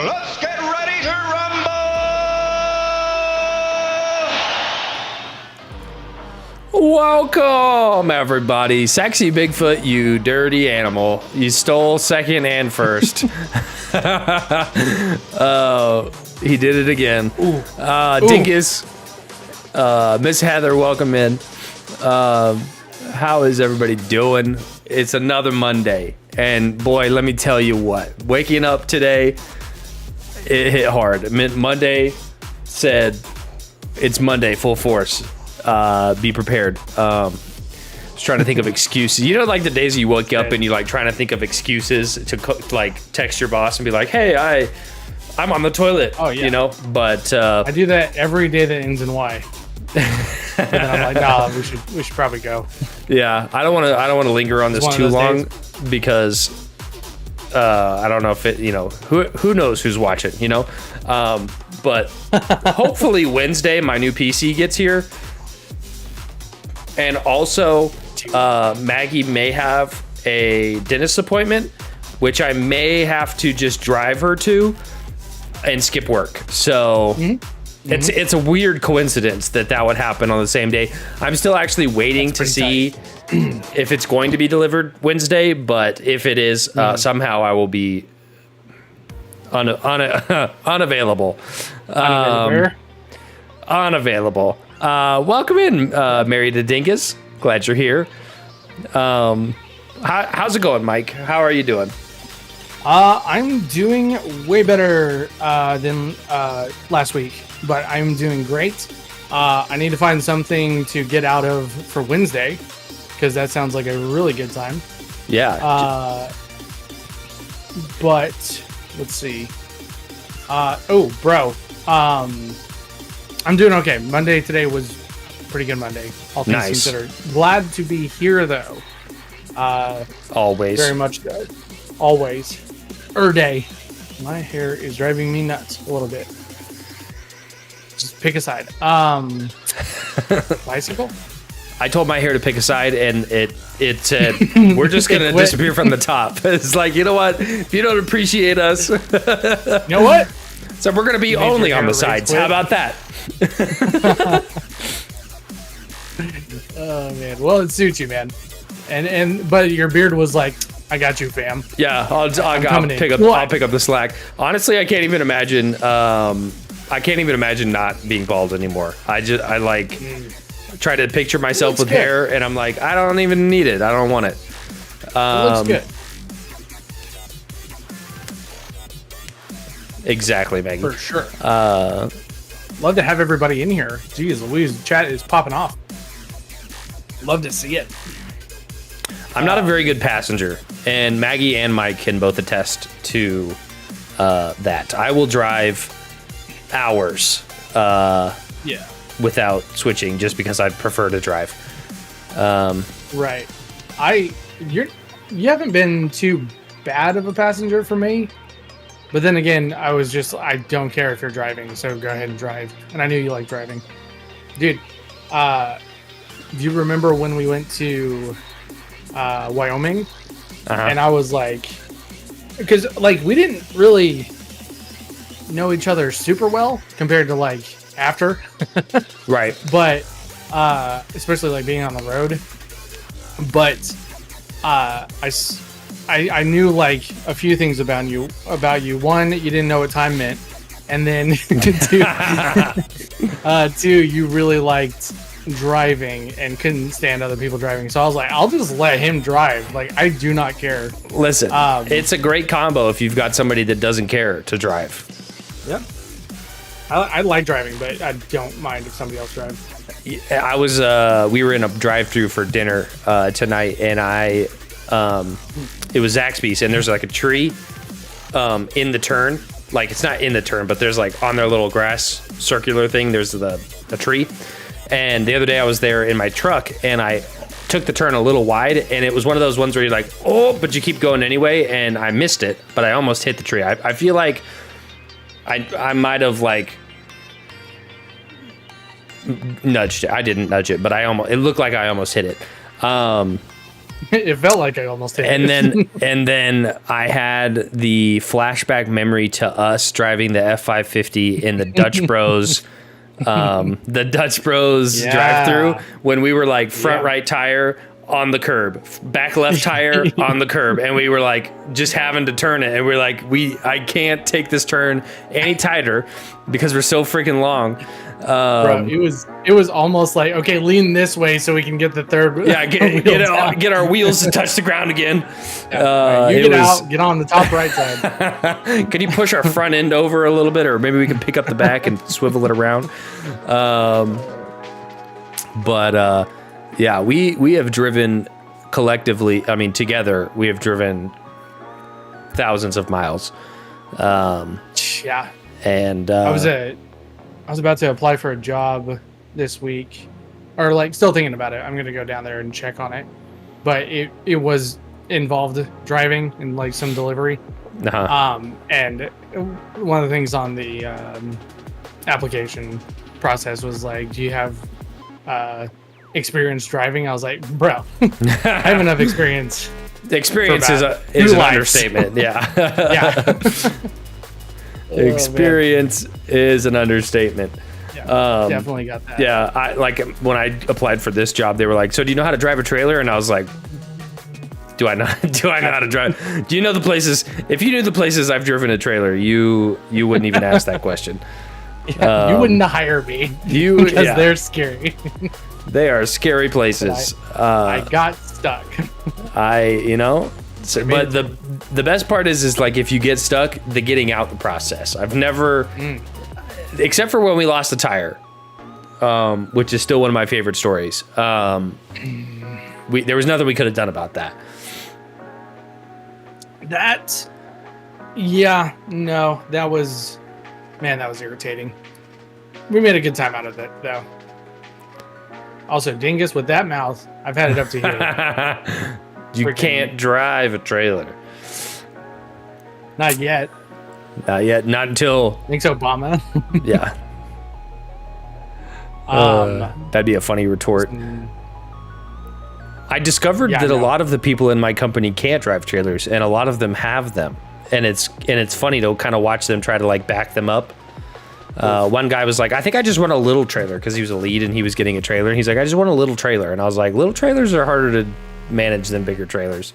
Let's get ready to rumble! Welcome, everybody. Sexy Bigfoot, you dirty animal. You stole second and first. He did it again. Dingus, Miss Heather, welcome in. How is everybody doing? It's another Monday. And boy, let me tell you what, waking up today, it hit hard. Monday said, it's Monday, full force. Be prepared. Just trying to think of excuses. You know, like the days you wake up and you like trying to think of excuses to like text your boss and be like, hey, I'm on the toilet. Oh, yeah. You know, but I do that every day that ends in Y. And then I'm like, nah, we should probably go. Yeah, I don't want to linger on this too long because I don't know if it, you know, who knows who's watching, you know. But hopefully Wednesday my new PC gets here, and also Maggie may have a dentist appointment, which I may have to just drive her to and skip work. So. It's a weird coincidence that would happen on the same day. I'm still actually waiting to see if it's going to be delivered Wednesday, but if it is, somehow I will be unavailable. Unavailable. Welcome in, Mary the Dingus. Glad you're here. How's it going, Mike? How are you doing? I'm doing way better than last week, but I'm doing great. I need to find something to get out of for Wednesday, because that sounds like a really good time. Yeah. But let's see. I'm doing okay. Monday today was pretty good Monday, all things considered. Glad to be here though. Always. Very much good. Always. Day. My hair is driving me nuts a little bit. Just pick a side. Bicycle? I told my hair to pick a side, and it said, we're just going to disappear from the top. It's like, you know what? If you don't appreciate us. You know what? So we're going to be only on the sides. How about that? Oh, man. Well, it suits you, man. But your beard was like, I got you, fam. Yeah, I'll pick up the slack. Honestly, I can't even imagine. I can't even imagine not being bald anymore. I try to picture myself with hair, and I'm like, I don't even need it. I don't want it. It looks good. Exactly, Maggie. For sure. Love to have everybody in here. Jeez Louise, chat is popping off. Love to see it. I'm not a very good passenger, and Maggie and Mike can both attest to that. I will drive hours without switching just because I prefer to drive. Right. You haven't been too bad of a passenger for me. But then again, I don't care if you're driving, so go ahead and drive. And I knew you like driving. Dude, do you remember when we went to Wyoming? And I was like, because like we didn't really know each other super well compared to like after. Right. But especially like being on the road. But I knew like a few things about you. One, you didn't know what time meant, and then two, you really liked driving and couldn't stand other people driving. So I was like, I'll just let him drive. Like, I do not care. Listen, it's a great combo if you've got somebody that doesn't care to drive. Yep. I like driving, but I don't mind if somebody else drives. We were in a drive-thru for dinner tonight, and it was Zaxby's, and there's like a tree in the turn. Like, it's not in the turn, but there's like on their little grass circular thing, there's a tree. And the other day I was there in my truck, and I took the turn a little wide, and it was one of those ones where you're like, oh, but you keep going anyway, and I missed it, but I almost hit the tree. I feel like I might have like nudged it. I didn't nudge it, but it looked like I almost hit it. It felt like I almost hit it. And then I had the flashback memory to us driving the F550 in the Dutch Bros drive-through when we were like front right tire on the curb, back left tire on the curb, and we were like just having to turn it, and we're like, I can't take this turn any tighter because we're so freaking long. Bro, it was almost like, okay, lean this way so we can get the third. Yeah, get our wheels to touch the ground again. Get on the top right side. Can you push our front end over a little bit, or maybe we can pick up the back and swivel it around? Yeah, we have driven collectively. I mean, together we have driven thousands of miles. Yeah, and I was about to apply for a job this week, or like still thinking about it. I'm gonna go down there and check on it, but it was involved driving and like some delivery. And one of the things on the application process was like, do you have experience driving? I was like, bro, I have enough experience. Experience is an understatement. Yeah. Yeah. Experience is an understatement. Yeah, definitely got that. Yeah, I like when I applied for this job, they were like, "So do you know how to drive a trailer?" And I was like, "Do I know how to drive? Do you know the places? If you knew the places I've driven a trailer, you wouldn't even ask that question. Yeah, you wouldn't hire me because they're scary. They are scary places. I got stuck. But the best part is like if you get stuck, the getting out the process. I've never, except for when we lost the tire, which is still one of my favorite stories. There was nothing we could have done about that. That was irritating. We made a good time out of it, though. Also, Dingus, with that mouth, I've had it up to here. You can't drive a trailer. Not yet. Not yet. Not until... Thanks, Obama. Yeah. That'd be a funny retort. I discovered that a lot of the people in my company can't drive trailers, and a lot of them have them. And it's funny to kind of watch them try to like back them up. One guy was like, I think I just want a little trailer, because he was a lead and he was getting a trailer. And he's like, I just want a little trailer. And I was like, little trailers are harder to manage than bigger trailers.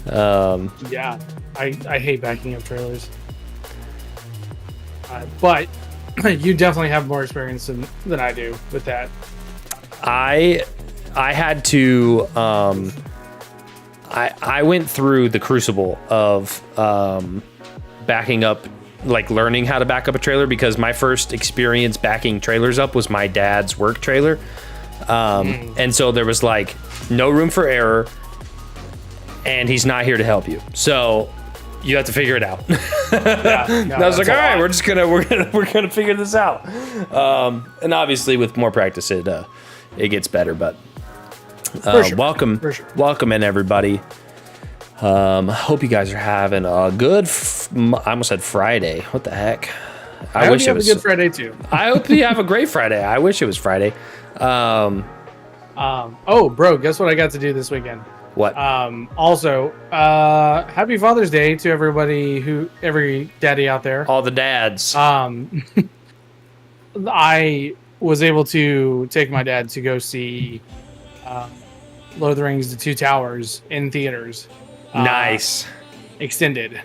Yeah, I hate backing up trailers. But you definitely have more experience than I do with that. I had to... I went through the crucible of backing up, like learning how to back up a trailer, because my first experience backing trailers up was my dad's work trailer. And so there was like no room for error, and he's not here to help you. So you have to figure it out. And I was like, all right, we're gonna figure this out. And obviously with more practice, it gets better. But sure. Welcome, For sure. welcome in everybody. Hope you guys are having a good. I almost said Friday. What the heck? I wish it was a good Friday too. I hope you have a great Friday. I wish it was Friday. Oh, bro, guess what I got to do this weekend? What? Also, happy Father's Day to every daddy out there. All the dads. I was able to take my dad to go see Lord of the Rings: The Two Towers in theaters. Nice. Extended.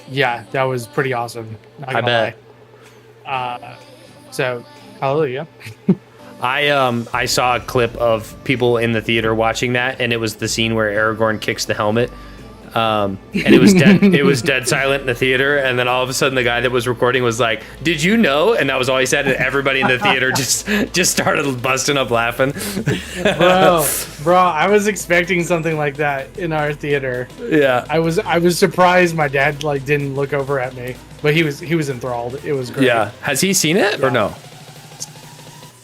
Yeah, that was pretty awesome. I bet. So, hallelujah. I saw a clip of people in the theater watching that, and it was the scene where Aragorn kicks the helmet. And it was dead. It was dead silent in the theater, and then all of a sudden, the guy that was recording was like, "Did you know?" And that was all he said, and everybody in the theater just started busting up laughing. bro, I was expecting something like that in our theater. Yeah, I was surprised my dad didn't look over at me, but he was enthralled. It was great. Yeah, has he seen it or no?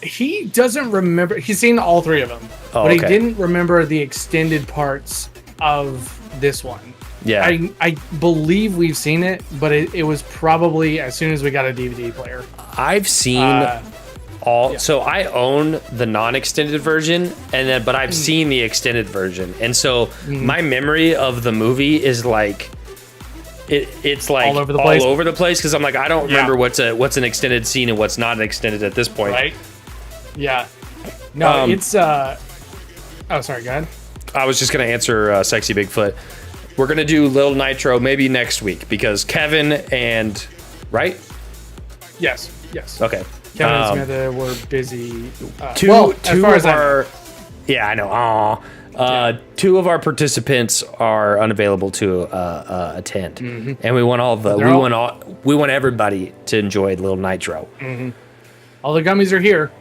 He doesn't remember. He's seen all three of them, but he didn't remember the extended parts of this one. Yeah, I believe we've seen it, but it was probably as soon as we got a DVD player. I've seen all. Yeah. So I own the non-extended version, but I've seen the extended version, and so my memory of the movie is like. It's like all over the place because I'm like I don't remember what's an extended scene and what's not an extended at this point. Right. Yeah. No, it's Oh, sorry. Go ahead. I was just gonna answer Sexy Bigfoot. We're gonna do Little Nitro maybe next week because Kevin and right. Yes. Okay. Kevin and Samantha were busy. Two of our. Yeah, I know. Two of our participants are unavailable to attend, and we want we want everybody to enjoy Little Nitro. All the gummies are here.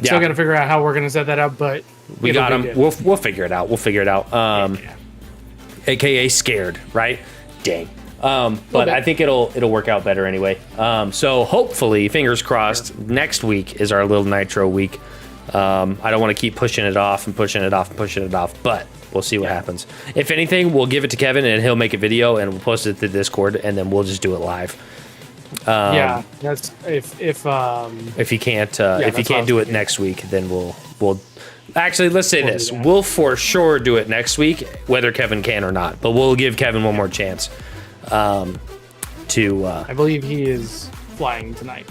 Still got to figure out how we're gonna set that up, but we got them. We'll figure it out. AKA scared, right? Dang. But I think it'll work out better anyway. So hopefully, fingers crossed, next week is our Little Nitro week. I don't want to keep pushing it off, but we'll see what happens. If anything, we'll give it to Kevin and he'll make a video and we'll post it to Discord and then we'll just do it live. That's if he can't do it next week, then we'll actually let's say this: we'll for sure do it next week, whether Kevin can or not. But we'll give Kevin one more chance. I believe he is flying tonight.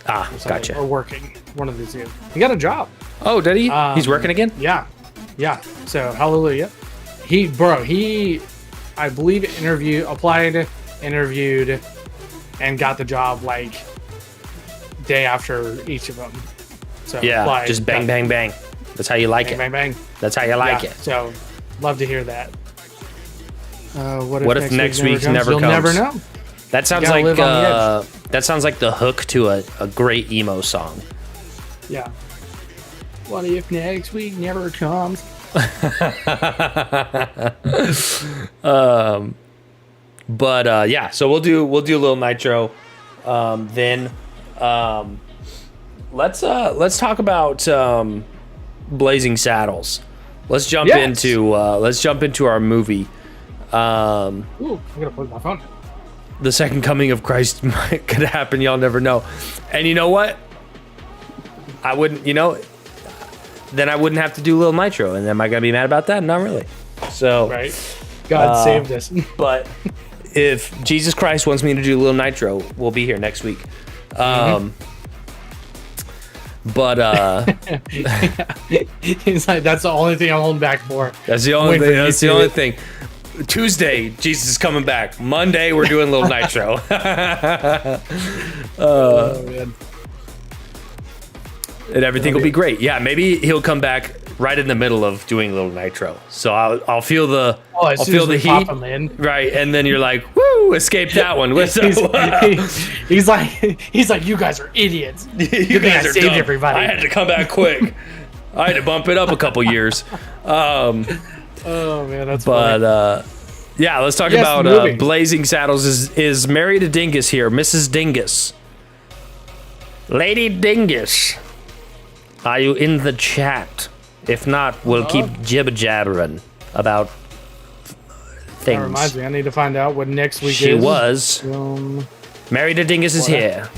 Gotcha. Or working. One of the two. He got a job. Oh, did he? He's working again? Yeah. So hallelujah. He, I believe, interviewed, and got the job day after each of them. So just bang, bang, bang. That's how you like it. Bang, bang. That's how you like it. So, love to hear that. What if next week never comes? You'll never know. That sounds like the hook to a great emo song. Yeah. What if next week never comes? So we'll do a little Nitro. Then let's talk about Blazing Saddles. Let's jump into our movie. Ooh, I'm gonna plug my phone. The second coming of Christ could happen. Y'all never know. And you know what? I wouldn't. Then I wouldn't have to do Little Nitro. And am I gonna be mad about that? Not really. So right. God saved us. But if Jesus Christ wants me to do Little Nitro, we'll be here next week. He's like, that's the only thing I'm holding back for. That's the only thing. That's the only thing. Tuesday, Jesus is coming back. Monday, we're doing Little Nitro. Oh man. And everything will be great. Yeah, maybe he'll come back right in the middle of doing Little Nitro. So I'll feel the heat, right? And then you're like, "Woo! Escape that one." He's like, "You guys are idiots. you guys are saved dumb. everybody. I had to come back quick. I had to bump it up a couple years." Oh man, that's. Let's talk about Blazing Saddles. Is Mary to Dingus here, Mrs. Dingus, Lady Dingus? Are you in the chat? If not, we'll keep jibber-jabbering about things. That reminds me, I need to find out what next week She is. was. Mary the Dingus is here.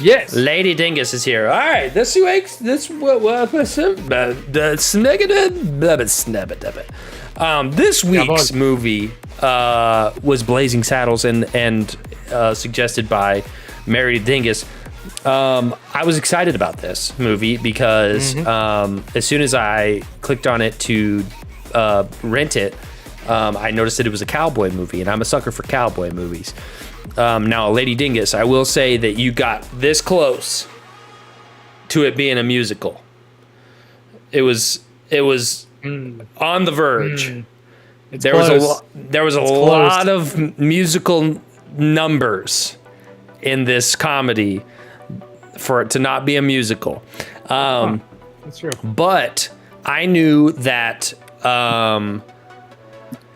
Yes. Lady Dingus is here. All right, this week's this movie was Blazing Saddles and suggested by Mary the Dingus. I was excited about this movie because as soon as I clicked on it to rent it, I noticed that it was a cowboy movie, and I'm a sucker for cowboy movies. Now, Lady Dingus, I will say that you got this close to it being a musical. It was on the verge. There was a lot of musical numbers in this comedy for it to not be a musical. That's true. But I knew that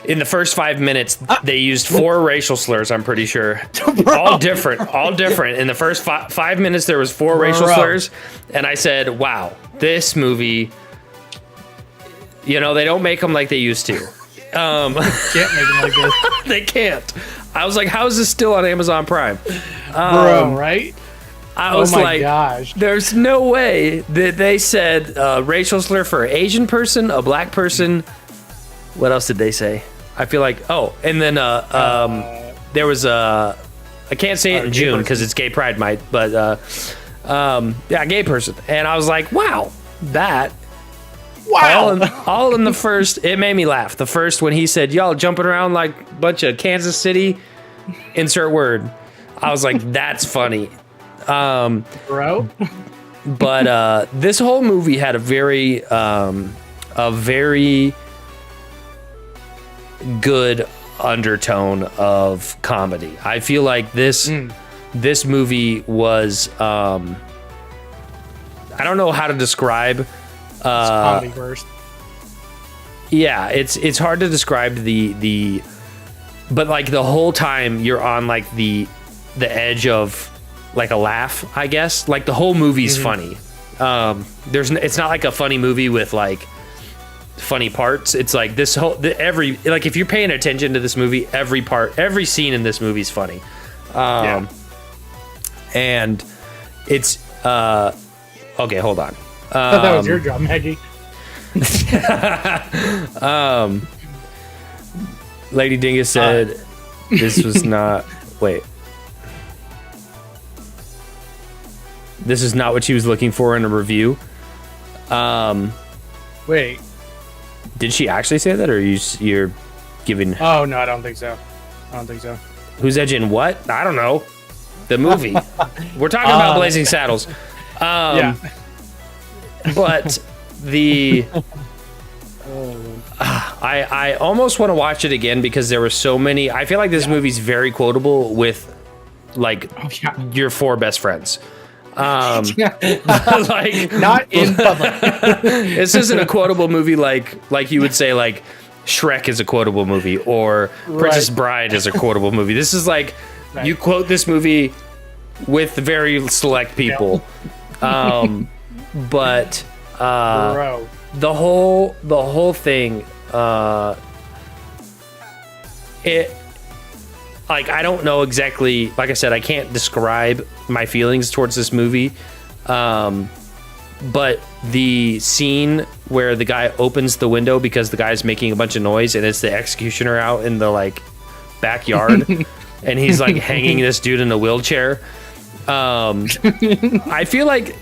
in the first 5 minutes, they used 4 racial slurs, I'm pretty sure. All different. In the first 5 minutes, there was 4 racial slurs. And I said, wow, this movie, they don't make them like they used to. Can't make them like this. They can't. I was like, how is this still on Amazon Prime? Bro, right? I was like, gosh. There's no way that they said racial slur for an Asian person, a black person. What else did they say? I feel like, and then there was I can't say it in June because it's Gay Pride Month, but gay person. And I was like, wow. All in the first, it made me laugh. The first, when he said, y'all jumping around like a bunch of Kansas City, insert word. I was like, that's funny. Bro. But this whole movie had a very good undertone of comedy. I feel like this movie was I don't know how to describe comedy first. Yeah, it's hard to describe but like the whole time you're on like the edge of like a laugh, I guess. Like the whole movie's funny. It's not like a funny movie with like funny parts. It's like this whole if you're paying attention to this movie, every scene in this movie is funny. And it's okay, hold on. I thought that was your job, Maggie. Lady Dingus said this was not this is not what she was looking for in a review. Wait. Did she actually say that, or you're giving? Oh no, I don't think so. Who's edging what? I don't know. The movie. We're talking about Blazing Saddles. Yeah. But I almost want to watch it again because there were so many. I feel like this movie's very quotable with like your 4 best friends. Like not in public. This isn't a quotable movie like you would say like Shrek is a quotable movie or Princess Bride is a quotable movie. This is like you quote this movie with very select people. But the whole thing it like I don't know exactly, like I said, I can't describe my feelings towards this movie, but the scene where the guy opens the window because the guy's making a bunch of noise and it's the executioner out in the like backyard and he's like hanging this dude in a wheelchair. I feel like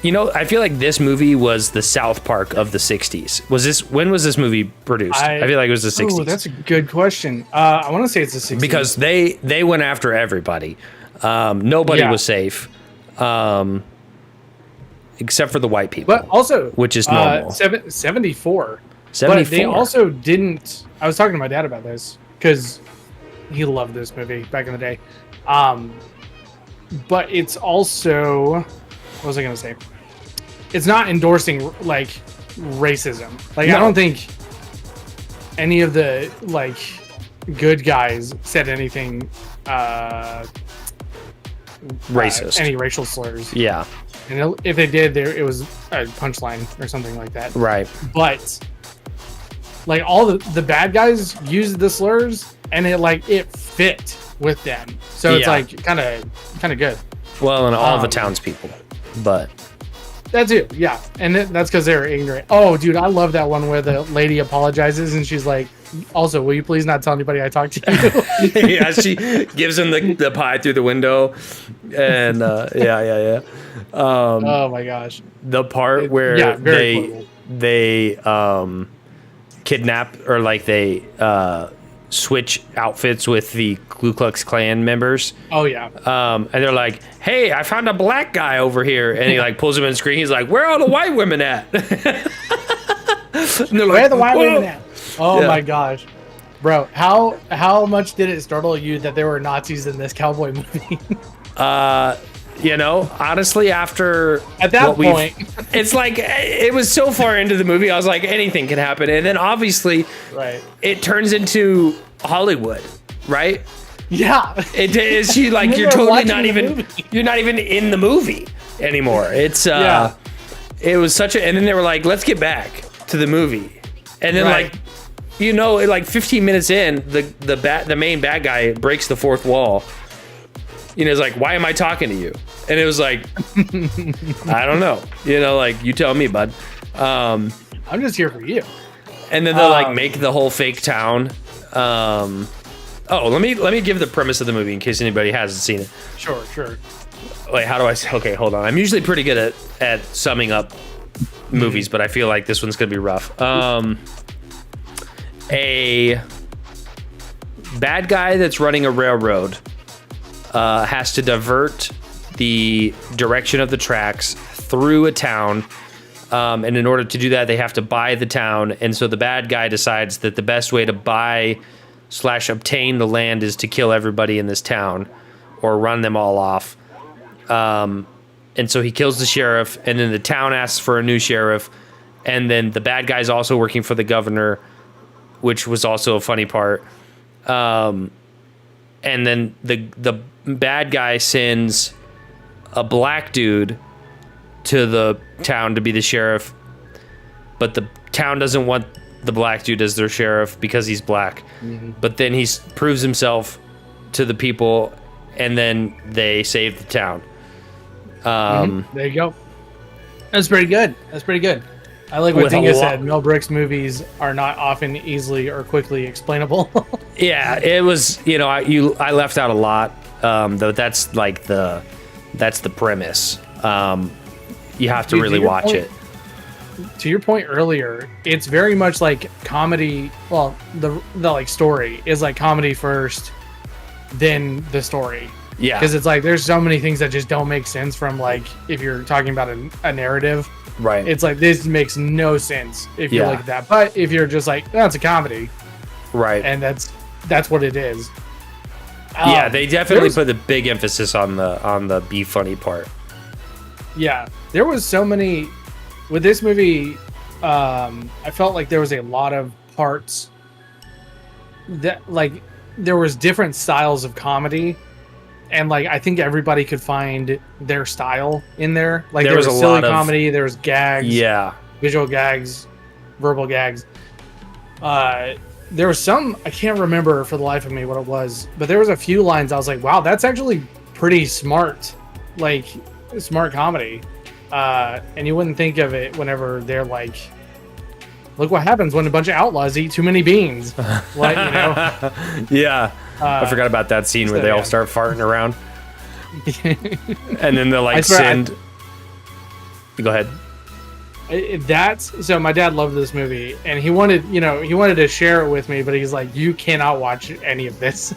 this movie was the South Park of the 60s. When was this movie produced? I feel like it was the 60s. Oh, that's a good question. I want to say it's the 60s. Because they went after everybody. Nobody was safe. Except for the white people. But also, which is normal. 74. But 74. they also didn't. I was talking to my dad about this because he loved this movie back in the day. But it's also, what was I going to say? It's not endorsing like racism. Like I don't think any of the like good guys said anything racist, any racial slurs. Yeah. And if they did, it was a punchline or something like that. Right. But like all the bad guys used the slurs, and it fit with them. So it's Yeah. like kind of good. Well, and all the townspeople, but That too, yeah, and that's because they're ignorant. Oh, dude, I love that one where the lady apologizes and she's like, "Also, will you please not tell anybody I talked to you?" yeah, she gives him the pie through the window, and yeah. Oh my gosh, The part where yeah, very quotable. they kidnap or like they switch outfits with the Ku Klux Klan members. Oh yeah, And they're like, "Hey, I found a black guy over here," and he like pulls him in the screen. He's like, "Where are all the white women at?" And they're like, where are the white "Whoa." women at? Oh Yeah. my gosh, bro, how much did it startle you that there were Nazis in this cowboy movie? You know, honestly, after At that what we've- point. it's like it was so far into the movie. I was like, anything can happen, and then obviously, Right. it turns into Hollywood, right? Yeah, It is you like And you're they're totally watching not the even movie. you're not even in the movie anymore. It's Yeah. it was such a, and then they were like, let's get back to the movie, and then Right. like, you know, like 15 minutes in, the main bad guy breaks the fourth wall. You know, it's like, why am I talking to you? And it was like, I don't know. You know, like, you tell me, bud. I'm just here for you. And then they'll like make the whole fake town. Let me give the premise of the movie in case anybody hasn't seen it. Sure. Like, how do I? Okay, hold on. I'm usually pretty good at summing up movies, but I feel like this one's gonna be rough. A bad guy that's running a railroad has to divert the direction of the tracks through a town. And in order to do that, they have to buy the town. And so the bad guy decides that the best way to buy/obtain the land is to kill everybody in this town or run them all off. And so he kills the sheriff, and then the town asks for a new sheriff. And then the bad guy's also working for the governor, which was also a funny part. And then the bad guy sends a black dude to the town to be the sheriff, but the town doesn't want the black dude as their sheriff because he's black. Mm-hmm. But then he proves himself to the people, and then they save the town. There you go. That's pretty good. I like what With a Dingus lot- said. Mel Brooks movies are not often easily or quickly explainable. Yeah, it was. You know, I left out a lot, though. That's like that's the premise. You have to Dude, really to your watch point- it. To your point earlier, it's very much like comedy. Well, the like story is like comedy first, then the story. Yeah, Because it's like there's so many things that just don't make sense from like if you're talking about a narrative. right. It's like this makes no sense if you Yeah. look at that. But if you're just like, that's a comedy, right. and that's what it is. Yeah, they definitely there's- put the big emphasis on the be funny part. Yeah, there was so many with this movie. I felt like there was a lot of parts that like there was different styles of comedy, and like I think everybody could find their style in there. Like There there was was a silly lot of- comedy, there was gags, Yeah, visual gags, verbal gags. There was some I can't remember for the life of me what it was, but there was a few lines I was like, wow, that's actually pretty smart, like smart comedy. And you wouldn't think of it whenever they're like, look what happens when a bunch of outlaws eat too many beans. Like, you know, yeah. I forgot about that scene where so, they all yeah. start farting around, and then they'll I like swear, send. Go ahead. That's so my dad loved this movie and he wanted to share it with me, but he's like, you cannot watch any of this.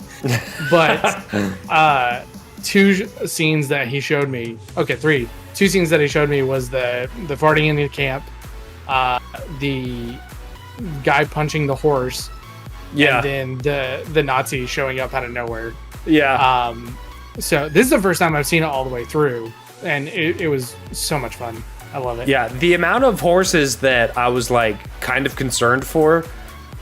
But two scenes that he showed me, two scenes that he showed me was the farting in the camp, the guy punching the horse, Yeah, and then the Nazi showing up out of nowhere. yeah. So this is the first time I've seen it all the way through, and it was so much fun. I love it. Yeah, the amount of horses that I was like kind of concerned for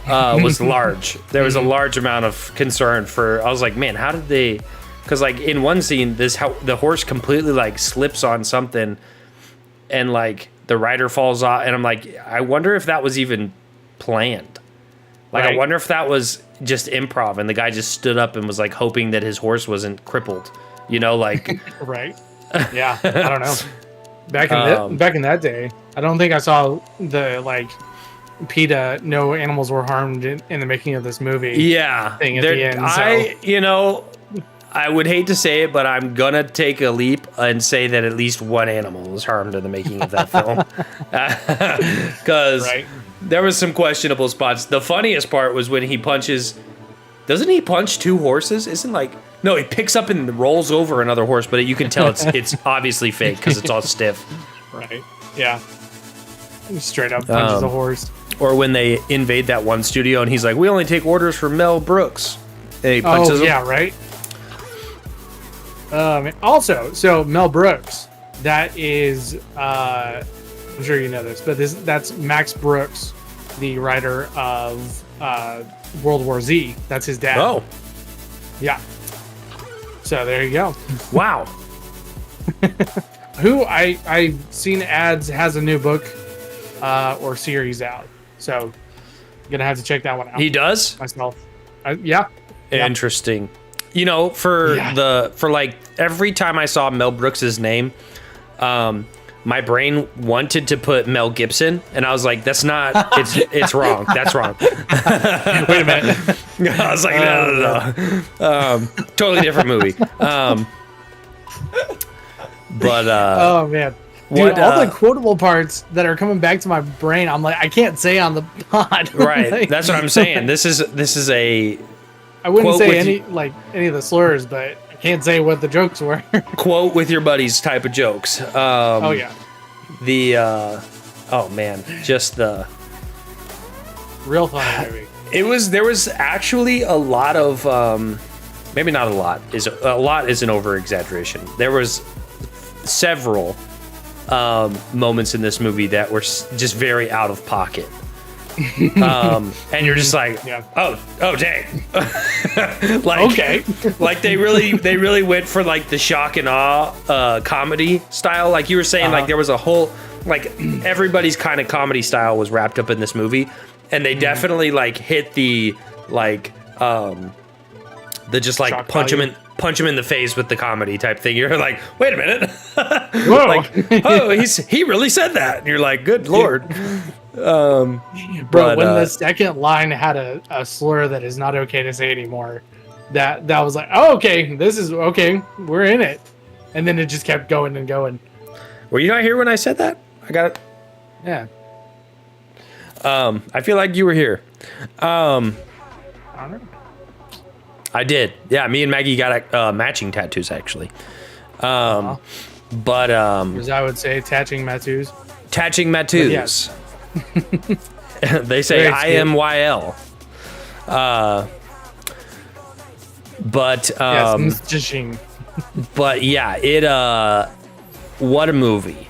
was large. There was a large amount of concern for. I was like, man, how did they? Because like in one scene, the horse completely like slips on something, and like the rider falls off, and I'm like, I wonder if that was even planned. Like, Right. I wonder if that was just improv and the guy just stood up and was like hoping that his horse wasn't crippled. You know, like Right. Yeah. I don't know. Back in that day, I don't think I saw the like PETA, no animals were harmed in the making of this movie. yeah. Thing at the end. You know, I would hate to say it, but I'm gonna take a leap and say that at least one animal was harmed in the making of that film. Because Right. there was some questionable spots. The funniest part was when he punches. Doesn't he punch two horses? Isn't like no, he picks up and rolls over another horse, but you can tell it's obviously fake because it's all stiff. Right. Yeah. He straight up punches a horse. Or when they invade that one studio and he's like, "We only take orders from Mel Brooks." And he punches him. Yeah, right. Also, so Mel Brooks, that is, I'm sure you know this, but that's Max Brooks, the writer of World War Z. That's his dad. Oh, Yeah. So there you go. wow. Who I've seen ads has a new book or series out. So gonna have to check that one out. He does? Myself. Yeah. Interesting. You know, for like every time I saw Mel Brooks's name, my brain wanted to put Mel Gibson, and I was like, "That's not. It's wrong. That's wrong." Wait a minute. I was like, no. Totally different movie. But Oh man. Dude, all the quotable parts that are coming back to my brain, I'm like, I can't say on the pod. right. Like, That's what I'm saying. This is a I wouldn't quote say with any of the slurs, but I can't say what the jokes were. quote with your buddies type of jokes. Oh yeah. The oh man, just the Real funny movie. there was actually a lot of maybe not a lot is an over exaggeration. There was several moments in this movie that were just very out of pocket. And you're just like, Yeah. oh dang. Like, Okay. like they really went for like the shock and awe comedy style. Like you were saying, like there was a whole, like everybody's kind of comedy style was wrapped up in this movie, and they definitely like hit the like the just like Shock punch value. him in the face with the comedy type thing. You're like, wait a minute. Whoa. Like, oh, he really said that. And you're like, good Lord. Bro, but, when the second line had a slur that is not okay to say anymore, that was like, oh, okay, this is okay, we're in it. And then it just kept going and going. Were you not here when I said that? I got it. Yeah. I feel like you were here. I don't know. I did. Yeah, me and Maggie got matching tattoos actually. But As I would say, attaching tattoos. tatching tattoos. Yes. They say Very cute. IMYL. But Yes, Mr. but yeah, it what a movie,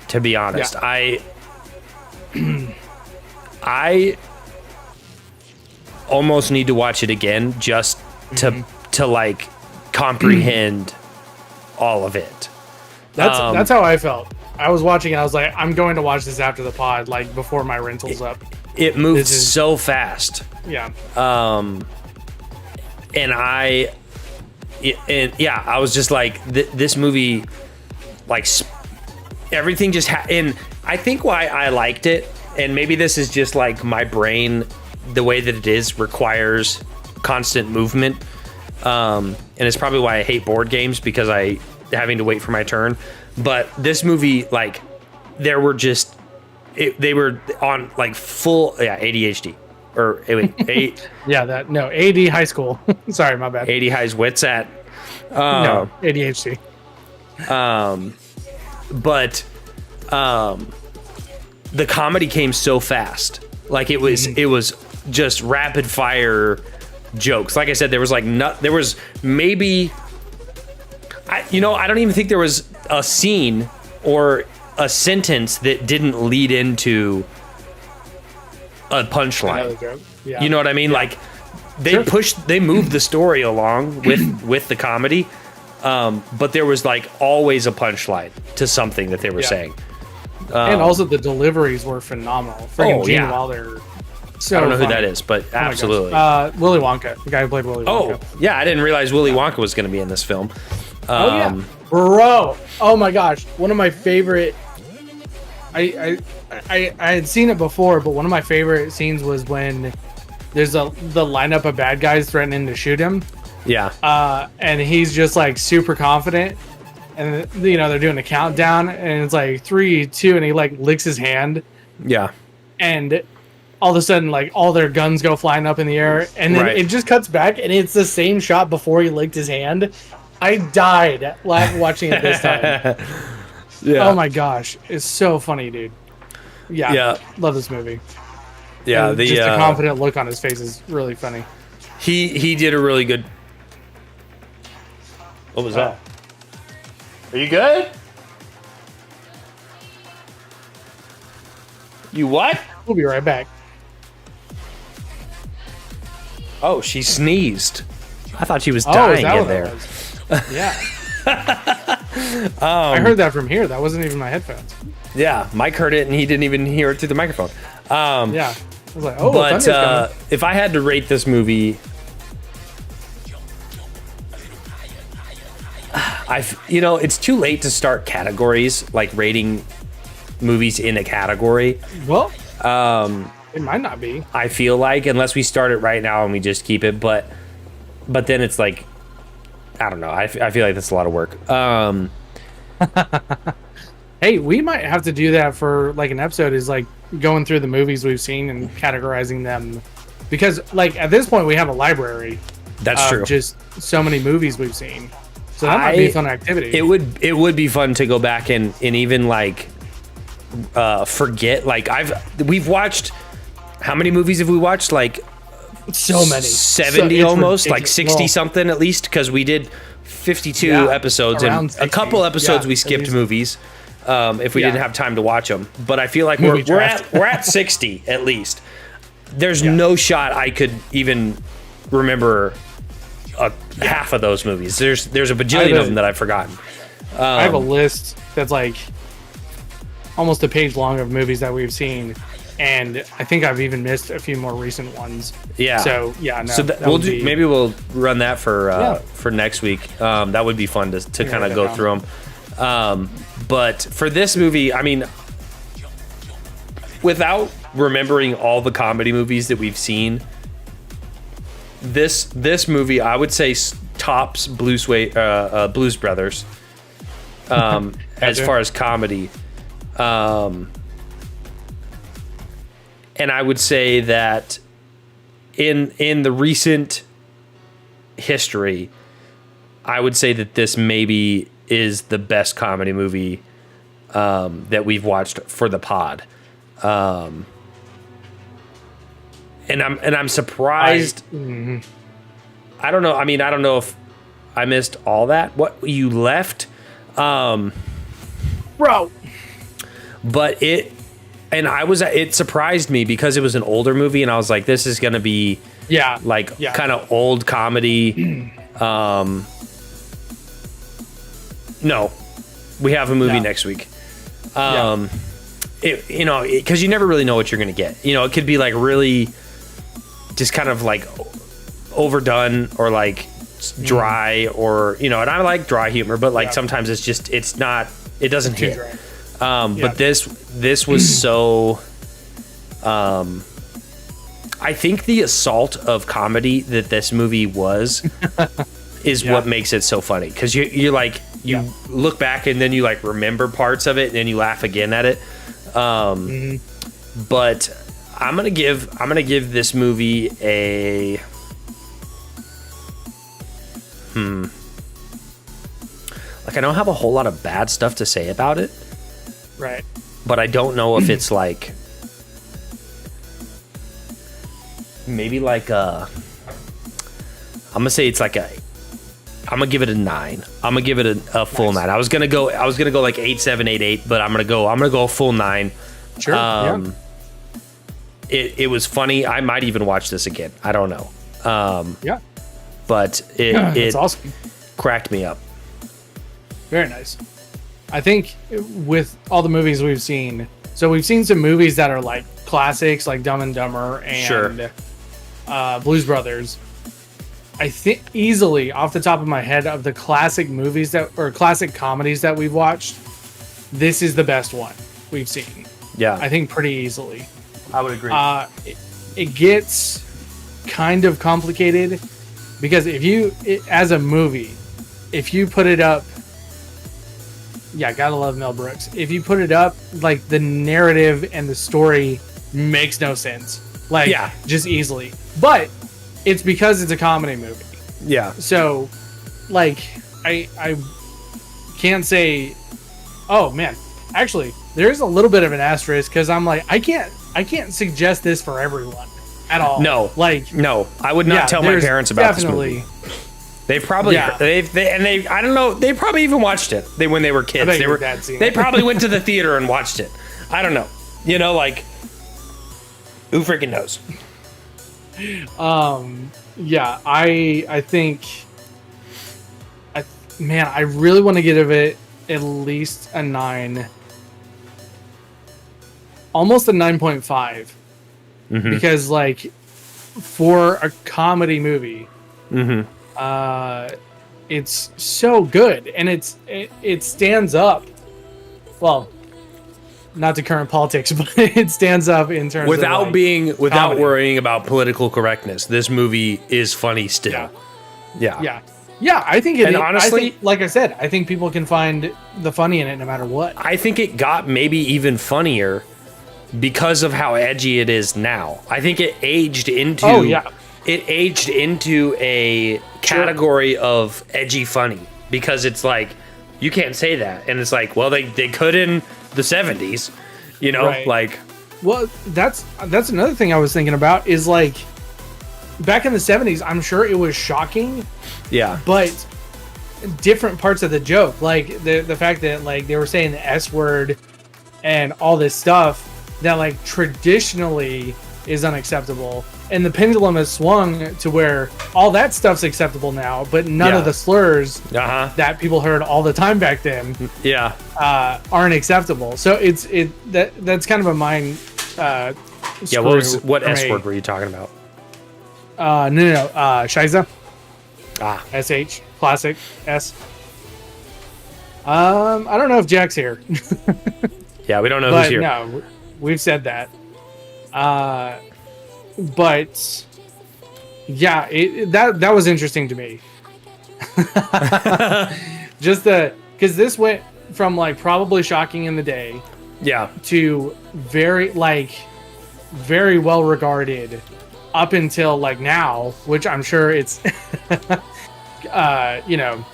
to be honest. Yeah. I almost need to watch it again just to like comprehend all of it. That's how I felt. I was watching and I was like, I'm going to watch this after the pod, like before my rental's up. It moves This is- so fast. Yeah. And I was just like, this movie, like everything just and I think why I liked it, and maybe this is just like my brain, the way that it is requires constant movement, and it's probably why I hate board games, because I having to wait for my turn. But this movie, like, there were just they were on like full ADHD. Or wait, Yeah, AD high school. Sorry, my bad. 80 highs wits at. No, ADHD. But the comedy came so fast. Like it was just rapid fire jokes. Like I said, there was there was maybe I don't even think there was a scene or a sentence that didn't lead into a punchline. Yeah. You know what I mean? Yeah. Like they moved the story along with the comedy, but there was like always a punchline to something that they were saying. And also the deliveries were phenomenal. Freaking Gene Wilder So I don't know who funny. that is, but Oh my gosh. absolutely. Willy Wonka, the guy who played Willy Wonka. Oh, yeah, I didn't realize Willy Wonka was going to be in this film. Oh yeah, bro. Oh my gosh, one of my favorite. I had seen it before, but one of my favorite scenes was when there's the lineup of bad guys threatening to shoot him. Yeah. And he's just like super confident, and they're doing a countdown, and it's like 3, 2, and he like licks his hand, Yeah. and all of a sudden like all their guns go flying up in the air, and then Right. it just cuts back, and it's the same shot before he licked his hand. I died watching it this time. Yeah. Oh my gosh, it's so funny, dude. Yeah, Yeah. love this movie. Yeah. And just the confident look on his face is really funny. He did a really good. What was that? Are you good? You what? We'll be right back. Oh, she sneezed. I thought she was Oh, is dying that in what there. that was? Yeah. I heard that from here. That wasn't even my headphones. Yeah, Mike heard it and he didn't even hear it through the microphone. Yeah. I was like, oh, But thunder's coming. if I had to rate this movie, it's too late to start categories, like rating movies in a category. Well, it might not be. I feel like, unless we start it right now and we just keep it, but then it's like, I don't know. I feel like that's a lot of work. Hey, we might have to do that for like an episode, is like going through the movies we've seen and categorizing them, because like at this point we have a library. That's true. Just so many movies we've seen, so that might be a fun activity. It would be fun to go back and even like forget. Like we've watched, how many movies have we watched? Like so many, 70 it's almost, like ridiculous. 60 Well, something at least, because we did 52 Yeah, episodes and around a 60. couple episodes Yeah, we at skipped least. movies if we Yeah. didn't have time to watch them. But I feel like Movie we're draft. at 60 at least. There's no shot I could even remember half of those movies. There's a bajillion of them that I've forgotten. I have a list that's like almost a page long of movies that we've seen, and I think I've even missed a few more recent ones. Yeah. So yeah, no. So that we'll would do. be- Maybe we'll run that for Yeah. next week. That would be fun to kind write of that go down. through them. But for this movie, I mean, without remembering all the comedy movies that we've seen, this movie I would say tops Blues Brothers as Gotcha. far as comedy. And I would say that in the recent history, I would say that this maybe is the best comedy movie that we've watched for the pod. And I'm surprised. I don't know. I mean, I don't know if I missed all that. What you left, bro. but it surprised me because it was an older movie, and I was like, this is gonna be Yeah. like Yeah. kind of old comedy. No, we have a movie No. next week. Yeah. Because you never really know what you're gonna get. It could be like really just kind of like overdone or like dry, or and I like dry humor, but like Yeah. sometimes it doesn't Too hit. dry. But Yeah. this was so. I think the assault of comedy that this movie was is Yeah. what makes it so funny, because you're like you Yeah. look back and then you like remember parts of it and then you laugh again at it. But I'm gonna give this movie a. Like, I don't have a whole lot of bad stuff to say about it, Right. but I don't know if it's like maybe like I'm gonna say it's like I'm gonna give it a 9. I'm gonna give it a full Nice. 9. I was gonna go like 8.7, 8.8, but I'm gonna go a full 9. Sure. Yeah. It was funny. I might even watch this again. I don't know. Yeah. But it It's awesome. cracked me up. Very nice. I think with all the movies we've seen, so we've seen some movies that are like classics like Dumb and Dumber and Sure. Blues Brothers, I think easily off the top of my head of the classic movies or classic comedies that we've watched, this is the best one we've seen. Yeah. I think pretty easily. I would agree. It gets kind of complicated because as a movie, if you put it up, yeah, gotta love Mel Brooks. If you put it up, like the narrative and the story makes no sense. Like, Yeah. just easily. But it's because it's a comedy movie. Yeah. So, like, I can't say, oh man, actually, there's a little bit of an asterisk because I'm like, I can't suggest this for everyone at all. No. Like, No, I would not tell my there's parents about this movie. They've probably, Yeah. I don't know, they probably even watched it when they were kids. bet your dad's seen They it. probably went to the theater and watched it. I don't know. You know, like, who freaking knows? Yeah, I think, man, I really want to give it at least a 9, almost a 9.5, because like for a comedy movie, it's so good and it stands up. Well, not to current politics, but it stands up in terms Without of like, comedy. worrying about political correctness, this movie is funny still. Yeah. Yeah, I think it. And I honestly- think, like I said, I think people can find the funny in it no matter what. I think it got maybe even funnier because of how edgy it is now. I think it aged into a category of edgy funny because it's like you can't say that, and it's like, well, they could in the 70s, you know, Right. like Well, that's another thing I was thinking about is like back in the 70s, I'm sure it was shocking, yeah, but different parts of the joke, like the fact that like they were saying the S word and all this stuff that like traditionally is unacceptable, and the pendulum has swung to where all that stuff's acceptable now, but none Yeah. of the slurs uh-huh, that people heard all the time back then yeah, aren't acceptable. So that's kind of a mind yeah. screw What for S me. word were you talking about? No, Shiza. Ah, SH classic S. I don't know if Jack's here, yeah, we don't know who's but here. no, we've said that. But yeah, that was interesting to me. Just because this went from like probably shocking in the day Yeah, to very well regarded up until like now, which I'm sure it's you know,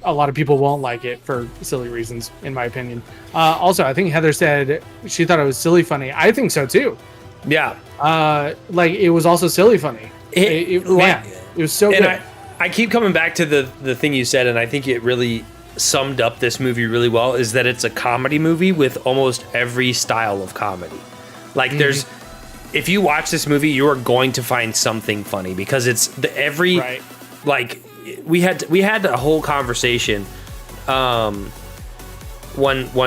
a lot of people won't like it for silly reasons, in my opinion. Also, I think Heather said she thought it was silly funny. I think so too. yeah. Like it was also silly funny. It was so And good. I keep coming back to the thing you said, and I think it really summed up this movie really well, is that it's a comedy movie with almost every style of comedy. Like there's, if you watch this movie, you are going to find something funny because it's Right. like we had a whole conversation, one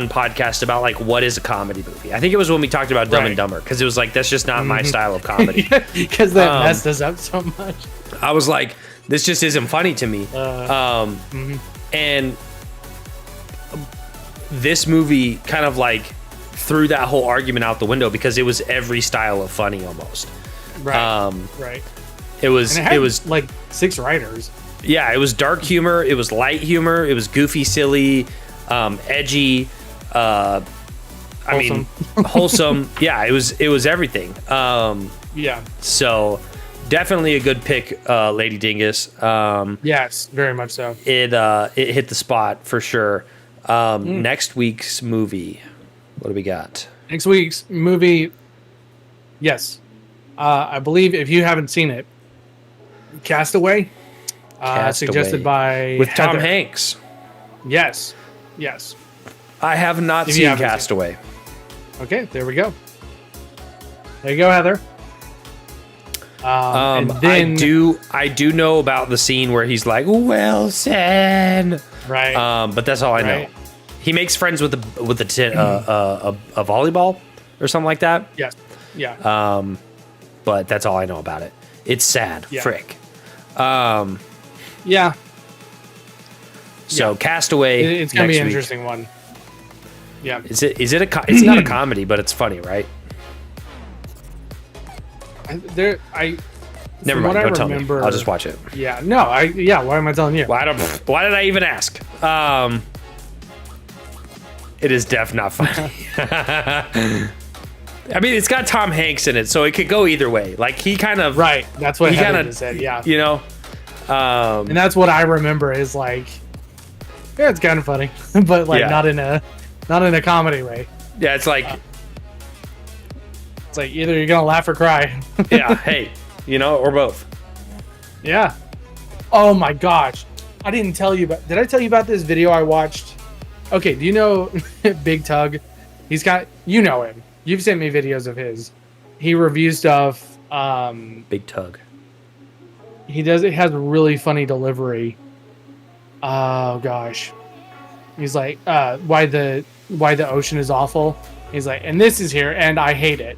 podcast about like what is a comedy movie. I think it was when we talked about Dumb Right. and Dumber, because it was like that's just not my style of comedy. Because that messed us up so much. I was like, this just isn't funny to me. And this movie kind of like threw that whole argument out the window because it was every style of funny almost. Right. Right. It was And it it was like 6 writers. yeah, it was dark humor, it was light humor, it was goofy, silly, edgy, I mean wholesome. Yeah, it was everything. Yeah. So definitely a good pick, Lady Dingus. Yes, very much so. It hit the spot for sure. Next week's movie, what do we got? Next week's movie, yes. I believe if you haven't seen it, Castaway, suggested by with Tom Heather. Hanks. Yes. Yes. I have not If you seen haven't seen it. Castaway. Okay, there we go. There you go, Heather. And then, I do know about the scene where he's like Wilson, right. but that's all I know. Right. He makes friends with a volleyball or something like that. Yes. Yeah. But that's all I know about it. It's sad. Yeah. Frick. Yeah. So Yeah. Castaway. It's gonna be next an week. interesting one. Yeah. Is it? It's not a comedy, but it's funny, right? Never Never mind. Don't tell me. I'll just watch it. Yeah. No. Why am I telling you? Why did I even ask? It is not funny. I mean, it's got Tom Hanks in it, so it could go either way. Like he kind of Right. That's what he Heather kinda- just said. Yeah. you know. And that's what I remember is like, yeah, it's kind of funny, but like Yeah. not in a comedy way. Yeah, it's like It's like either you're gonna laugh or cry. yeah, hey, or both. Yeah. Oh my gosh. I didn't tell you about. Did I tell you about this video I watched? Okay. Do you know Big Tug? You know him. You've sent me videos of his. He reviews stuff. Big Tug. It has a really funny delivery. Oh gosh. He's like, why the ocean is awful. He's like, and this is here, and I hate it.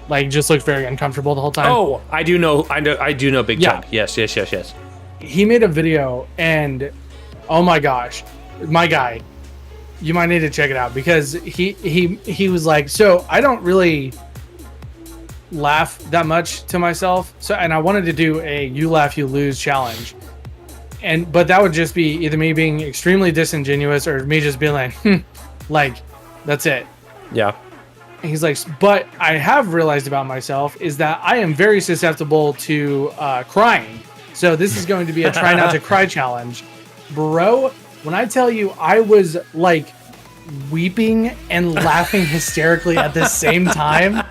Like, just looks very uncomfortable the whole time. Oh, I do know Big Yeah. Tug. Yes. He made a video, and oh my gosh, my guy, you might need to check it out because he was like, so I don't really laugh that much to myself, and I wanted to do a you laugh you lose challenge, but that would just be either me being extremely disingenuous or me just being like, like that's it. Yeah. And he's like, but I have realized about myself is that I am very susceptible to crying. So this is going to be a try not to cry challenge. Bro, when I tell you I was like weeping and laughing hysterically at the same time,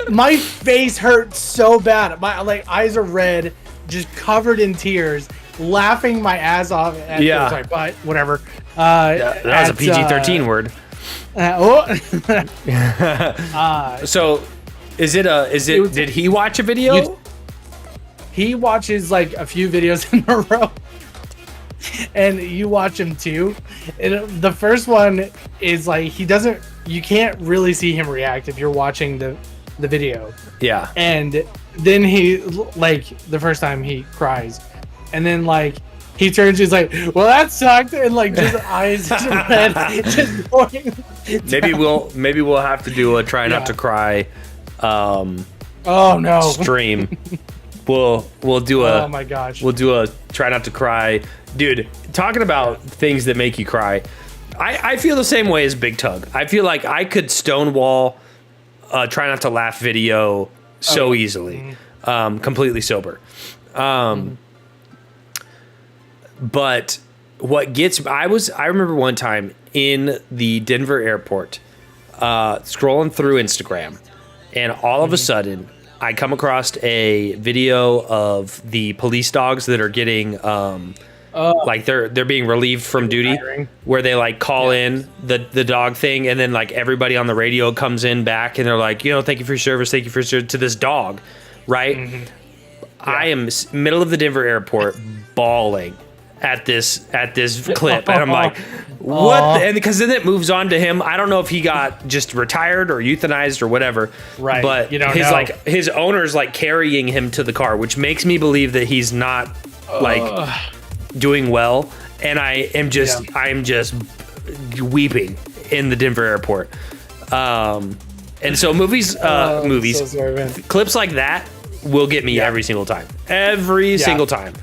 my face hurt so bad. My eyes are red, just covered in tears, laughing my ass off. Yeah. Sorry, but whatever. That was a PG-13 word. So, did he watch a video? He watches like a few videos in a row, and you watch him too. And the first one is like you can't really see him react if you're watching the video. Yeah. And then he like the first time he cries, and then like he turns, he's like, "Well, that sucked," and like just eyes just red, just pouring. Maybe we'll have to do a try not to cry Oh no! stream. We'll do a Oh my gosh! we'll do a try not to cry, dude. Talking about things that make you cry, I feel the same way as Big Tug. I feel like I could stonewall a try not to laugh video so easily, completely sober. But what gets I remember one time in the Denver airport, scrolling through Instagram, and all of a sudden I come across a video of the police dogs that are getting like they're being relieved from duty, where they like call in the dog thing, and then like everybody on the radio comes in back and they're like, thank you for your service, to this dog, right? I am middle of the Denver airport bawling at this clip, and I'm like, what? And because then it moves on to him. I don't know if he got just retired or euthanized or whatever. Right. But You don't know. his owner's like carrying him to the car, which makes me believe that he's not like doing well. And I'm just weeping in the Denver airport. And so movies, So sorry, man. clips like that will get me every single time. Every single time.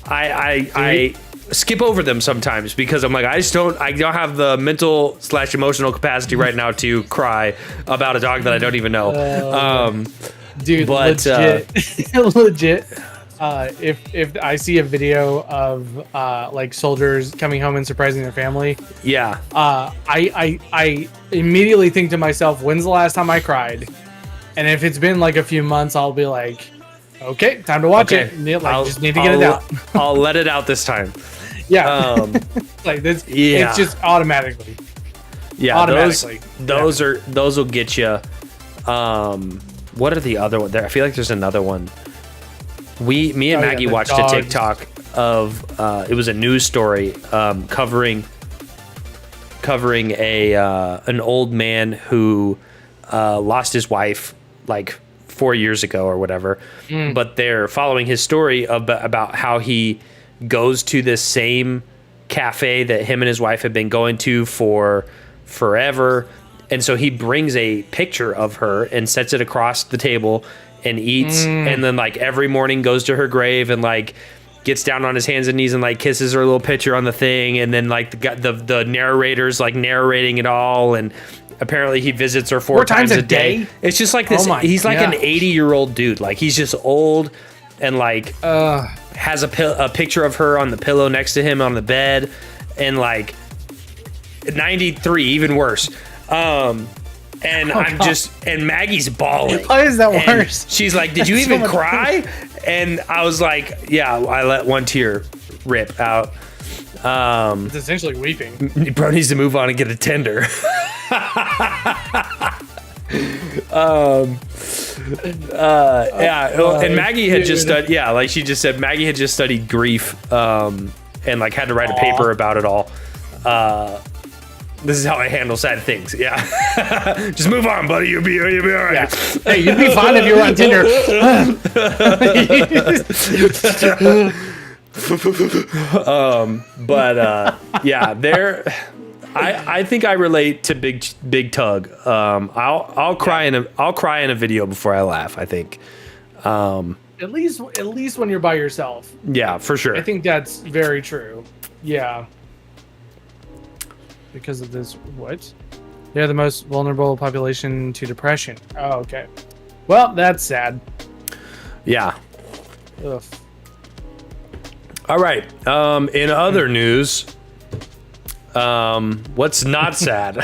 I skip over them sometimes because I'm like, I don't have the mental / emotional capacity right now to cry about a dog that I don't even know. Dude, but, legit. If I see a video of like soldiers coming home and surprising their family, Yeah. I immediately think to myself, when's the last time I cried? And if it's been like a few months, I'll be like, okay, time to watch it. Just need to get it out. I'll let it out this time. Yeah. Like this. Yeah. It's just automatically. Yeah. Automatically. Those will get you. What are the other ones? I feel like there's another one. Me and Maggie the watched dogs. a TikTok of it was a news story covering an old man who lost his wife like 4 years ago or whatever. But they're following his story about how he goes to this same cafe that him and his wife have been going to for forever. And so he brings a picture of her and sets it across the table and eats. And then like every morning goes to her grave and like gets down on his hands and knees and like kisses her little picture on the thing. And then like the narrator's like narrating it all. And apparently he visits her four times a day. It's just like this. He's like an 80-year-old dude. Like he's just old and like has a picture of her on the pillow next to him on the bed. And like 93, even worse. And and Maggie's bawling. Why is that worse? She's like, did you even cry? And I was like, yeah, I let one tear rip out. It's essentially weeping. Bro needs to move on and get a tender. And Maggie had just studied, like she just said, Maggie had just studied grief, and like had to write a paper about it all. This is how I handle sad things. Yeah. Just move on, buddy. You'll be all right. Yeah. Hey, you'd be fine if you were on Tinder. I think I relate to Big Tug. I'll cry in a video before I laugh, I think. At least when you're by yourself. Yeah, for sure. I think that's very true. Yeah. Because of this, what? They're the most vulnerable population to depression. Oh, okay. Well, that's sad. Yeah. Ugh. All right. In other news, what's not sad?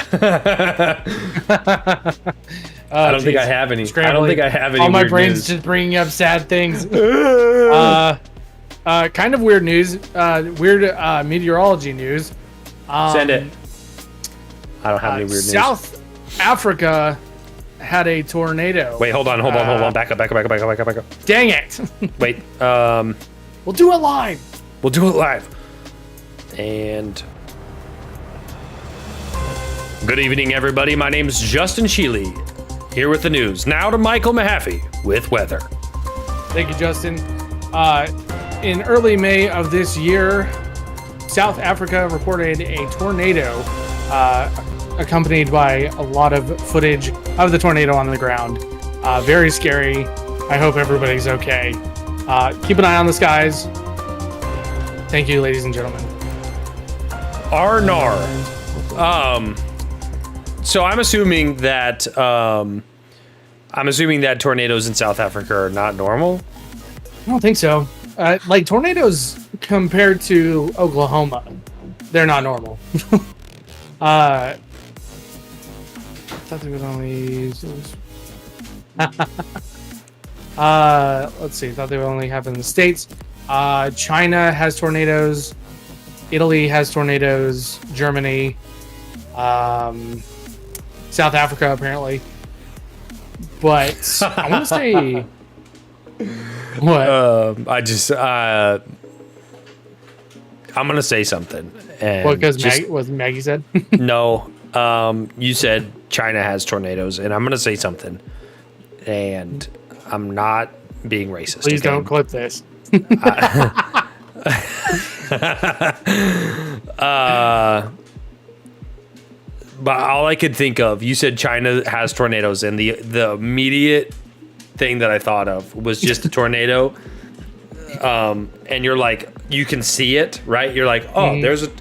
I don't think I have any. I don't think I have any. All my weird brain's news. just bringing up sad things. Kind of weird news. Weird meteorology news. Send it. I don't have any weird news. South Africa had a tornado. Wait, hold on. Back up. Dang it. Wait. We'll do it live. We'll do it live. And good evening, everybody. My name's Justin Sheely, here with the news. Now to Michael Mahaffey with weather. Thank you, Justin. In early May of this year, South Africa reported a tornado, accompanied by a lot of footage of the tornado on the ground. Very scary. I hope everybody's okay. Keep an eye on the skies. Thank you, ladies and gentlemen. Arnar. So I'm assuming that tornadoes in South Africa are not normal. I don't think so. Like tornadoes compared to Oklahoma, they're not normal. I thought they would only. Let's see. Thought they would only happen in the States. China has tornadoes. Italy has tornadoes. Germany. South Africa apparently. But I want to say. What? I'm gonna say something. And what? Because Maggie said. No. You said China has tornadoes, and I'm gonna say something, and I'm not being racist. Please don't clip this. But all I could think of, you said China has tornadoes, and the immediate thing that I thought of was just a tornado. And you're like, you can see it, right? You're like, oh, there's a,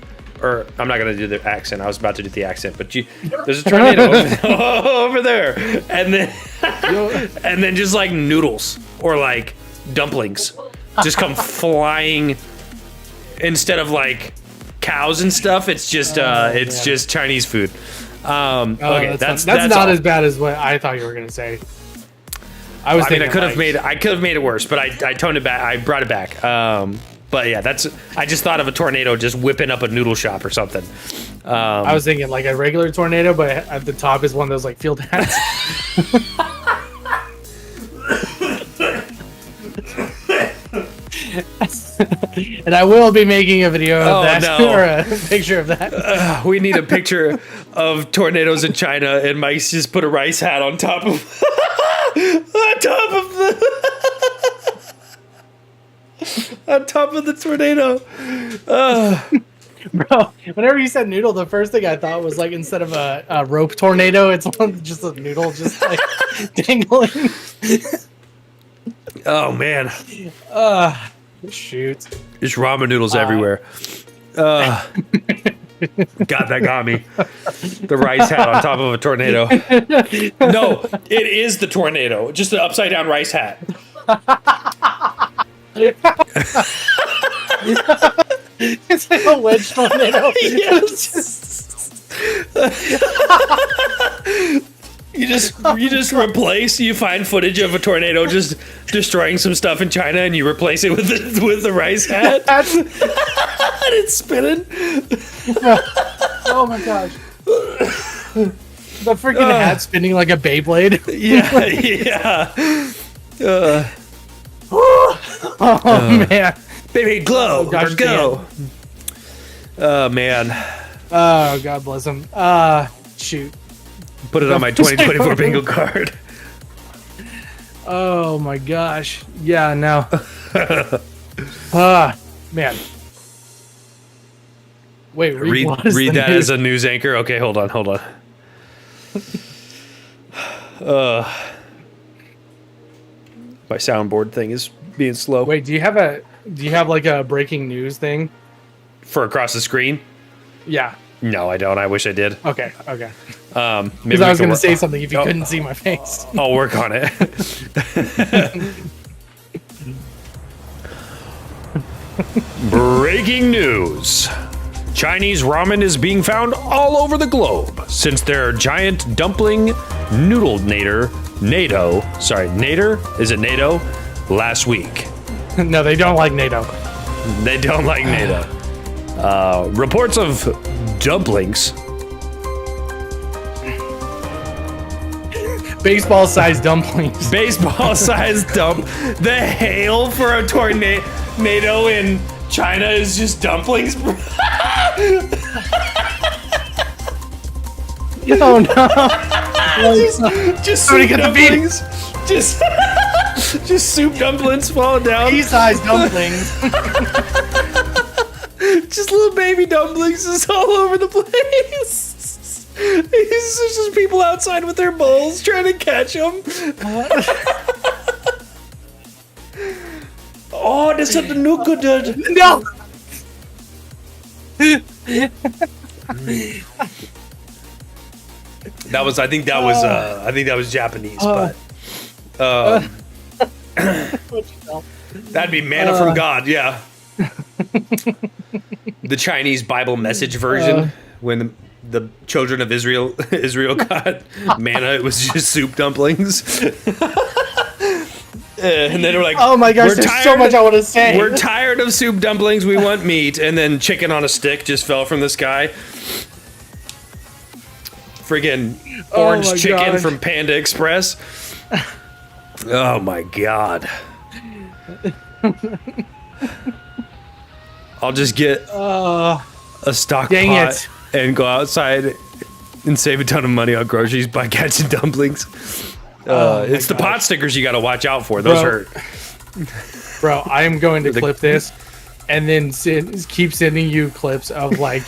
or I'm not gonna do the accent. I was about to do the accent, but there's a tornado over there, and then just like noodles or like dumplings just come flying instead of like cows and stuff. It's just just Chinese food. Okay, that's not all. as bad as what I thought you were gonna say. I could have made it worse, but I toned it back. I brought it back. But yeah, I just thought of a tornado just whipping up a noodle shop or something. I was thinking like a regular tornado, but at the top is one of those like field hats. And I will be making a video of that or a picture of that. We need a picture of tornadoes in China, and Mike's just put a rice hat on top of. On top of the tornado. Bro, whenever you said noodle, the first thing I thought was like instead of a rope tornado, it's just a noodle just like dangling. Oh man. Shoot. There's ramen noodles everywhere. God, that got me. The rice hat on top of a tornado. No, it is the tornado. Just an upside down rice hat. It's like a wedge tornado. Yes. You just replace. You find footage of a tornado just destroying some stuff in China, and you replace it with the rice hat. And it's spinning. Oh my gosh. The freaking hat spinning like a Beyblade. Yeah. Oh man. Baby, glow Oh, gosh, or go. Oh man. Oh, God bless him. Shoot. Put it on my 2024 bingo card. Oh my gosh. Yeah, no. Man. Wait, Read that as a news anchor. Okay, hold on. My soundboard thing is being slow. Wait, do you have like a breaking news thing? For across the screen? Yeah. No, I don't. I wish I did. Okay. Maybe Because I was going to say something if you couldn't see my face. I'll work on it. Breaking news. Chinese ramen is being found all over the globe since their giant dumpling noodle nader, is it NATO? Last week. No, they don't like NATO. They don't like NATO. Reports of dumplings. Baseball-sized dumplings. Baseball-sized dump. The hail for a tornado in China is just dumplings. Oh no! just Somebody soup get the beat. dumplings. Just soup dumplings falling down. Pea-sized dumplings. Just little baby dumplings is all over the place. There's just people outside with their bowls trying to catch them. Oh, there's something new good. No. I think that was Japanese, but that'd be manna from God, yeah. The Chinese Bible message version, when the children of Israel got manna, it was just soup dumplings. And then they're like, "Oh my gosh, there's so much I want to say. We're tired of soup dumplings. We want meat." And then chicken on a stick just fell from the sky. Friggin' orange chicken from Panda Express. Oh my god. I'll just get a stock pot and go outside and save a ton of money on groceries by catching dumplings. It's the pot stickers you got to watch out for. Those hurt. Bro, I am going to clip this and then keep sending you clips of like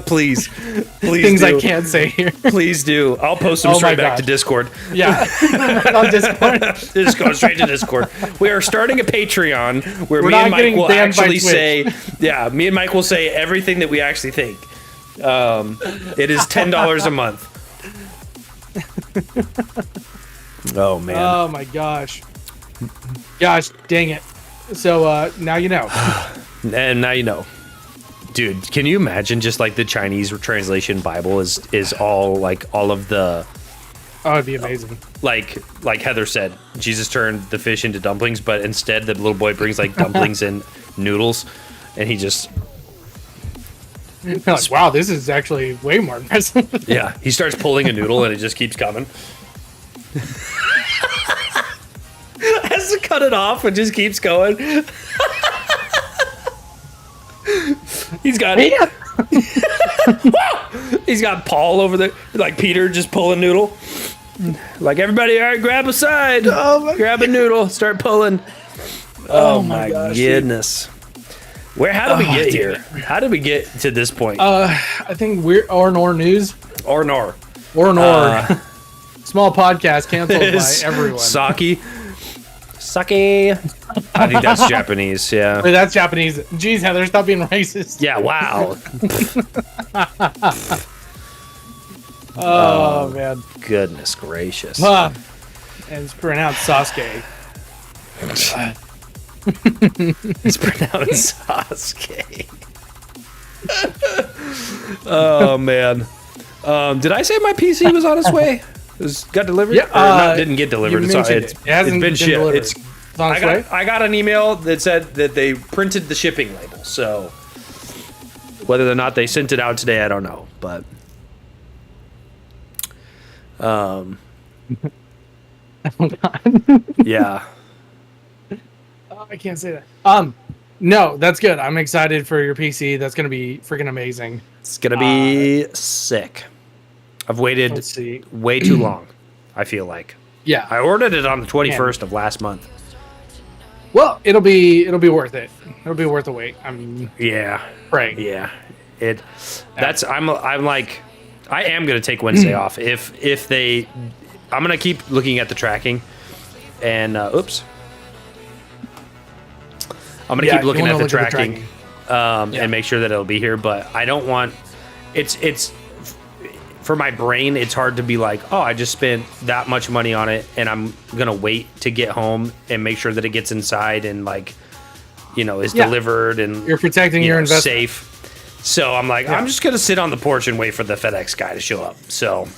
please things do. I can't say here. Please do. I'll post them straight back to Discord. Yeah. On Discord. Just go straight to Discord. We are starting a Patreon where me and Mike will actually say, me and Mike will say everything that we actually think. It is $10 a month. Oh man. Oh my gosh. Gosh dang it. So now you know. And now you know. Dude, can you imagine just like the Chinese translation Bible is all like all of the Oh, it'd be amazing. Like Heather said, Jesus turned the fish into dumplings, but instead the little boy brings like dumplings and noodles and he just like, wow, this is actually way more impressive. Yeah, he starts pulling a noodle and it just keeps coming. Has to cut it off and just keeps going. He's got he's got Paul over there, like Peter just pulling noodle. Like, everybody, all right, grab a side. Grab a noodle. Start pulling. Oh my goodness. How did we get here? How did we get to this point? I think we're Or News. Or nor. Small podcast canceled by everyone. Sake. I think that's Japanese, yeah. Wait, that's Japanese. Jeez, Heather, stop being racist. Yeah, wow. Oh, man. Goodness gracious. And it's pronounced Sasuke. It's pronounced Sasuke. Oh, man. Did I say my PC was on its way? Got delivered? Yeah, didn't get delivered. It hasn't been shipped. delivered. It's on its way? I got an email that said that they printed the shipping label. So whether or not they sent it out today, I don't know. But Oh, God. yeah. Oh, I can't say that. No, that's good. I'm excited for your PC. That's gonna be freaking amazing. It's gonna be sick. I've waited Let's see. way too long, I feel like. Yeah. I ordered it on the 21st of last month. Well, it'll be worth it. It'll be worth the wait. I'm Yeah. praying. Yeah. I'm like, I am gonna take Wednesday off. If they, I'm gonna keep looking at the tracking, and oops. I'm gonna keep looking at the tracking, and make sure that it'll be here. But I don't want it's for my brain. It's hard to be like, oh, I just spent that much money on it, and I'm gonna wait to get home and make sure that it gets inside and like, is delivered and you're protecting your investment. Safe. So I'm like, I'm just gonna sit on the porch and wait for the FedEx guy to show up. So,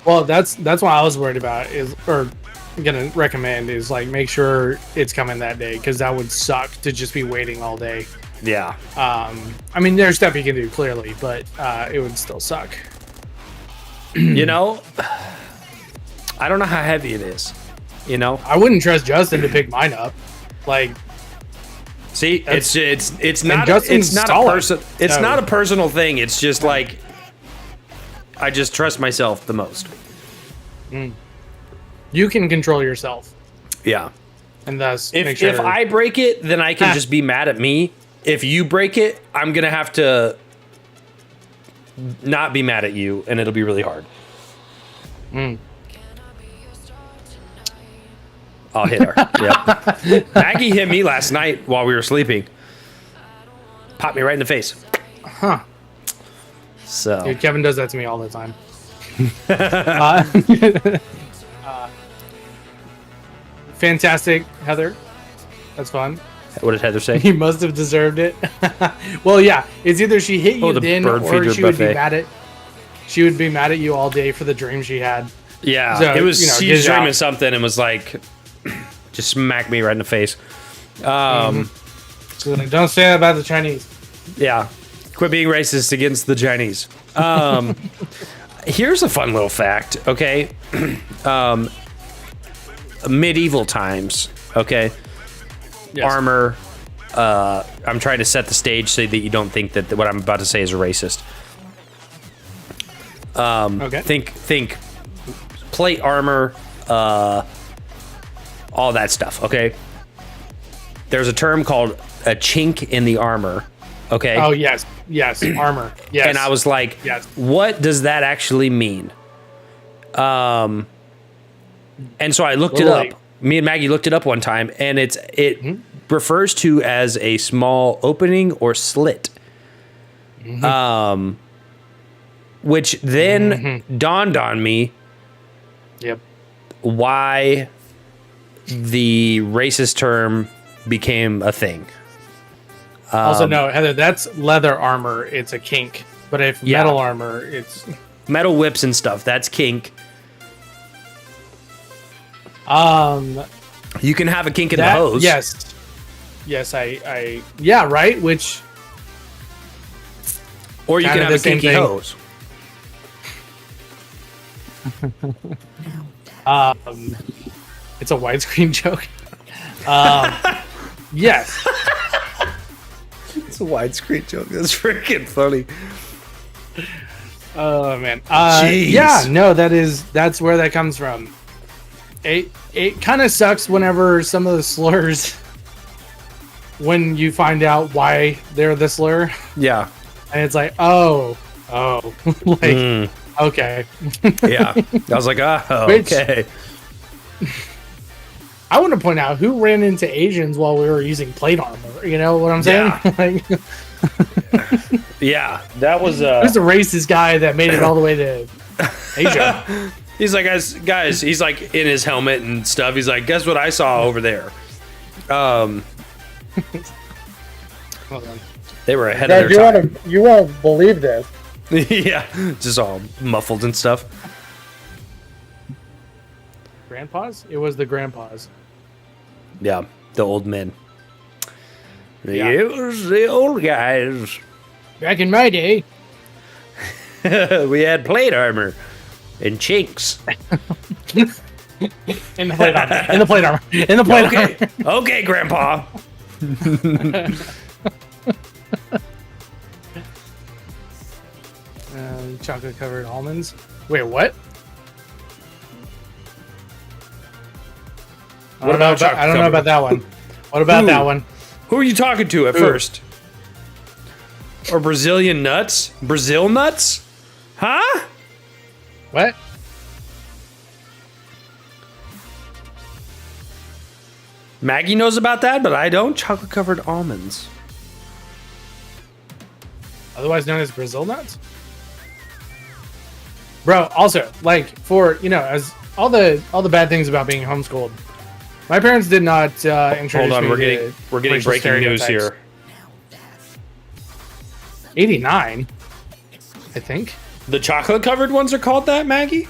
well, that's what I was worried about gonna recommend is like make sure it's coming that day because that would suck to just be waiting all day. Yeah. I mean, there's stuff you can do clearly, but it would still suck. I don't know how heavy it is. I wouldn't trust Justin to pick mine up. Like, see, it's not a personal thing. It's just like I just trust myself the most. You can control yourself. Yeah. And thus, if I break it, then I can just be mad at me. If you break it, I'm going to have to not be mad at you, and it'll be really hard. I'll hit her. Yep. Maggie hit me last night while we were sleeping. Popped me right in the face. Huh. So. Dude, Kevin does that to me all the time. Fantastic, Heather. That's fun. What did Heather say? You must have deserved it. Well, yeah. It's either she hit you then, or she would be mad at. She would be mad at you all day for the dream she had. Yeah, so, it was. She was dreaming something and was like, just smacked me right in the face. So like, don't say that about the Chinese. Yeah, quit being racist against the Chinese. Here's a fun little fact. Okay, medieval times. Okay. Yes. Armor. I'm trying to set the stage so that you don't think that what I'm about to say is racist. Okay. Think plate armor, all that stuff. Okay. There's a term called a chink in the armor. Okay. Oh yes, armor. Yes. And I was like, yes. What does that actually mean? And so I looked it up. Me and Maggie looked it up one time, and it refers to as a small opening or slit. Which then dawned on me. Yep. Why the racist term became a thing. Also, no, Heather, that's leather armor. It's a kink. But if metal armor, it's metal whips and stuff. That's kink. You can have a kink in the hose. Yes. I yeah, right. Which, or you can have a kinky hose. It's a widescreen joke. Yes. It's a widescreen joke. That's freaking funny. Oh man. Jeez. Yeah, no, that's where that comes from. It kind of sucks whenever some of the slurs, when you find out why they're the slur, Yeah. and it's like, oh, like, okay. Yeah. I was like, oh, Which- okay. I want to point out who ran into Asians while we were using plate armor. You know what I'm saying? Yeah. Like, Yeah. That was who's the racist guy that made it all the way to Asia? He's like, guys, he's like in his helmet and stuff. He's like, guess what I saw over there? Hold on. They were ahead of their time. You won't believe this. Yeah, just all muffled and stuff. Grandpas? It was the grandpas. Yeah, the old men. Yeah. It was the old guys. Back in my day. We had plate armor and chinks. In the plate armor. In the plate armor. In the plate Okay, armor. okay, Grandpa. Chocolate covered almonds. Wait, what? I don't know about that one. What about Who? that one? Who are you talking to at first? Or Brazilian nuts? Brazil nuts? Huh? What? Maggie knows about that, but I don't. Chocolate covered almonds. Otherwise known as Brazil nuts? Bro, also, like, for, you know, as all the bad things about being homeschooled, my parents did not introduce Hold on, me we're to getting racial breaking news stereotypes. here. 89, I think. The chocolate covered ones are called that, Maggie?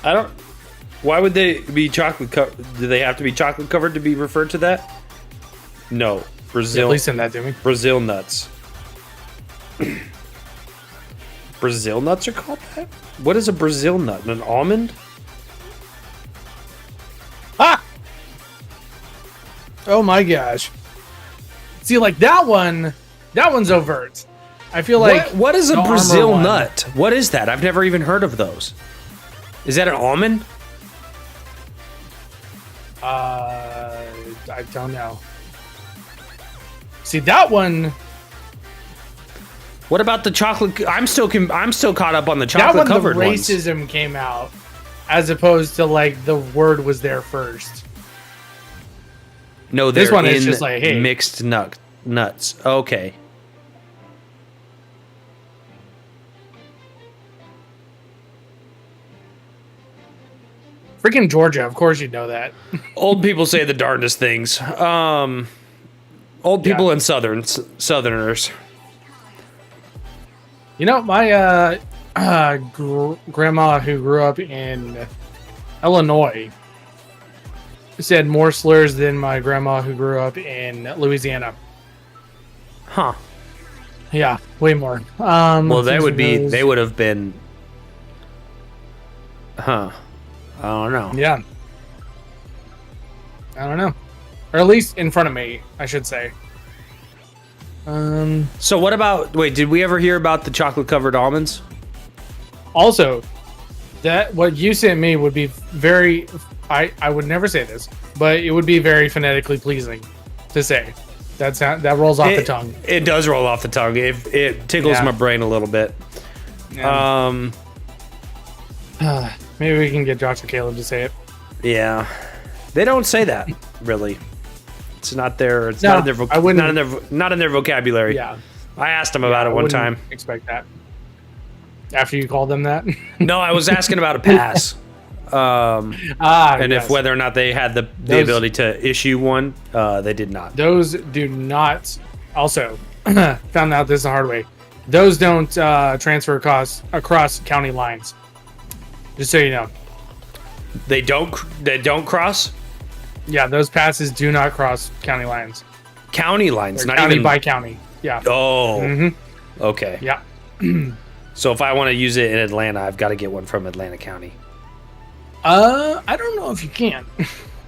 I don't. Why would they be chocolate covered? Do they have to be chocolate covered to be referred to that? No, Brazil. Please send that to me. Brazil nuts. Brazil nuts are called that? What is a Brazil nut? An almond? Ah! Oh my gosh. See, like that one's overt. I feel like what is a the armor Brazil one- nut? What is that? I've never even heard of those. Is that an almond? I don't know. See that one. What about the chocolate? I'm still caught up on the That chocolate one, the covered ones. racism came out, as opposed to like the word was there first. No, This they're one is in just like, hey. mixed nuts. Okay. Freaking Georgia, of course you know that. Old people say the darndest things. Old people Yeah. and Southerners. You know, my grandma who grew up in Illinois said more slurs than my grandma who grew up in Louisiana. Huh. Yeah, way more. Well, they would those- have been. Huh. I don't know. Yeah. I don't know. Or at least in front of me, I should say. So what about? Wait, did we ever hear about the chocolate covered almonds? Also, that what you sent me would be very. I would never say this, but it would be very phonetically pleasing to say. That rolls off the tongue. It does roll off the tongue. It tickles Yeah. my brain a little bit. Yeah. Maybe we can get Josh or Caleb to say it. Yeah, they don't say that really. It's not their. It's No, not in their. I wouldn't- Not in their vocabulary. Yeah. I asked them about it I one wouldn't time. Expect that. After you called them that. No, I was asking about a pass. And yes. if whether or not they had the Those- ability to issue one, they did not. Those do not. Also, found out this the hard way. Those don't transfer across county lines. Just so you know. They don't cross Yeah, those passes do not cross county lines. county lines. They're Not county even by county. Yeah. Oh, Mhm. okay. Yeah. So if I want to use it in Atlanta, I've got to get one from Atlanta County. I don't know if you can.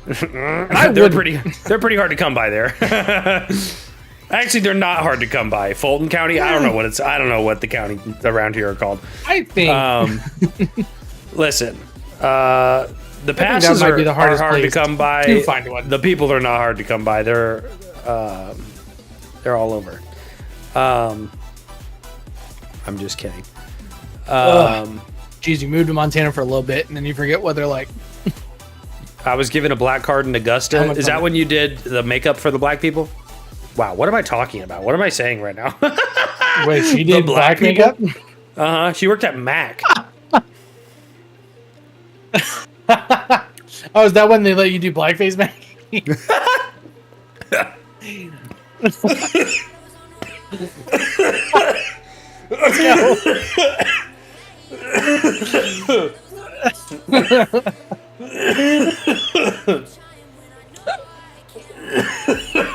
They're wouldn't. pretty. They're pretty hard to come by there. Actually, they're not hard to come by. Fulton County. I don't know what the county around here are called. I think. Listen, the passes might be the hardest are hard to place come by. to find one. The people are not hard to come by. They're all over. I'm just kidding. Geez, you moved to Montana for a little bit, and then you forget what they're like. I was given a black card in Augusta. Is that when you did the makeup for the black people? Wow, what am I talking about? What am I saying right now? Wait, she did black makeup? Uh-huh. She worked at Mac. Oh, is that when they let you do blackface, Mac?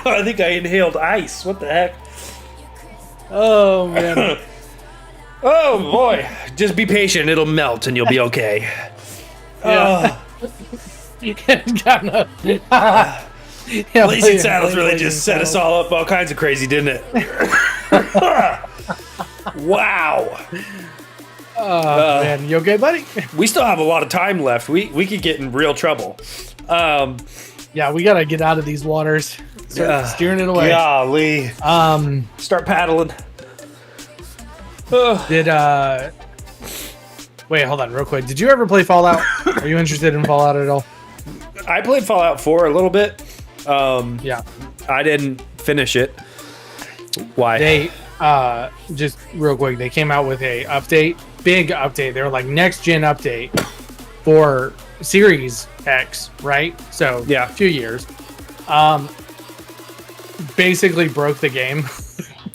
I think I inhaled ice. What the heck? Oh, man. Oh, boy. Just be patient. It'll melt and you'll be okay. Yeah. Blazing Saddles really just set us all up all kinds of crazy, didn't it? Wow. Oh, man. You okay, buddy? We still have a lot of time left. We could get in real trouble. Yeah, we got to get out of these waters. Start steering it away. Golly. Start paddling. Wait, hold on real quick. Did you ever play Fallout? Are you interested in Fallout at all? I played Fallout 4 a little bit. Yeah. I didn't finish it. Why? They, just real quick, they came out with a big update. They were like next gen update for Series X, right? So yeah, a few years. Basically broke the game.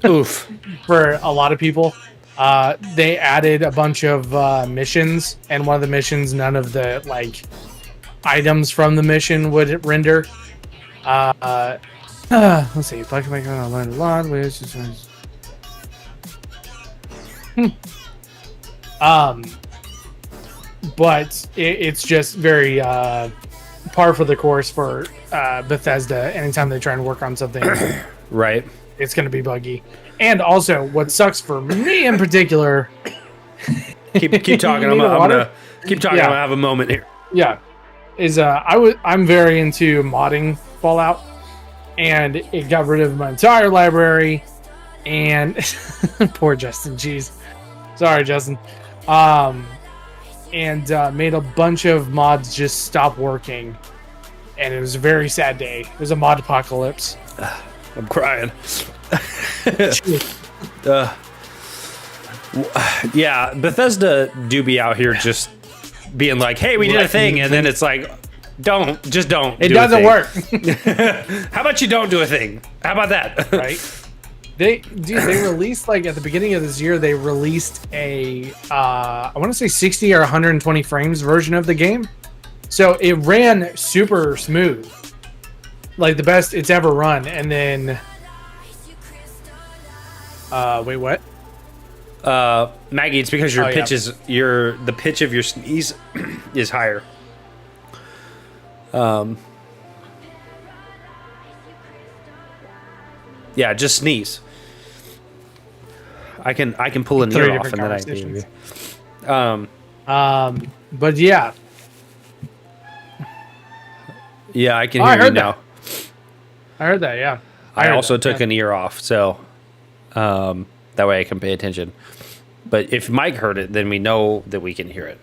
Oof. For a lot of people. They added a bunch of missions, and one of the missions, none of the like items from the mission would render. Let's see. Black and I learned a lot. But it's just very par for the course for Bethesda. Anytime they try and work on something, right, it's going to be buggy. And also, what sucks for me in particular. keep talking. I'm gonna keep talking. Yeah. I'm gonna have a moment here. Yeah, is I'm very into modding Fallout, and it got rid of my entire library. And poor Justin, jeez, sorry Justin. And made a bunch of mods just stop working, and it was a very sad day. It was a mod apocalypse. I'm crying. Yeah, Bethesda do be out here just being like, "Hey, we did a thing," and then it's like, don't. It doesn't work. How about you don't do a thing? How about that? Right? They released, like, at the beginning of this year, they released a I want to say 60 or 120 frames version of the game. So it ran super smooth, like the best it's ever run. And then wait, what? Maggie, it's because your pitch is the pitch of your sneeze is higher. Yeah, just sneeze. I can pull an ear off and then I can. But yeah. Yeah, I can hear you now. I heard that, yeah. I also took an ear off, so that way I can pay attention. But if Mike heard it, then we know that we can hear it.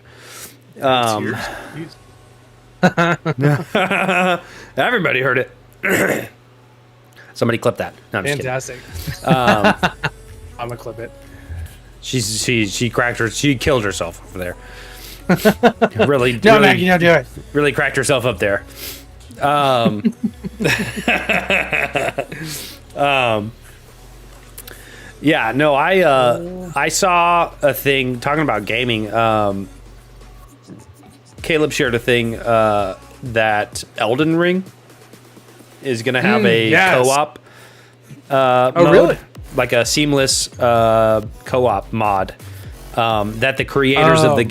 Everybody heard it. Somebody clip that. No, I'm fantastic. Just kidding. I'm gonna clip it. She killed herself over there. Really, no, Maggie, no, do it. Really cracked herself up there. Yeah, no, I saw a thing talking about gaming. Caleb shared a thing that Elden Ring is going to have a co-op mode, really? Like a seamless co-op mod that the creators of the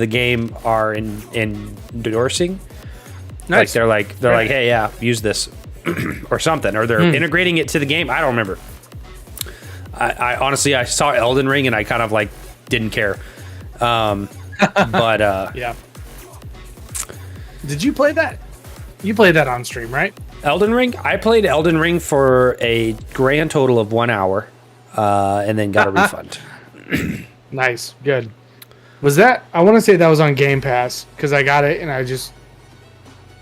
game are endorsing. Nice. Like they're like, hey, yeah, use this. or something, or they're integrating it to the game. I don't remember. I honestly, I saw Elden Ring and I kind of like didn't care. But yeah. Did you play that? You played that on stream, right? Elden Ring? I played Elden Ring for a grand total of 1 hour, and then got a refund. Nice. Good. Was that, I want to say that was on Game Pass, because I got it, and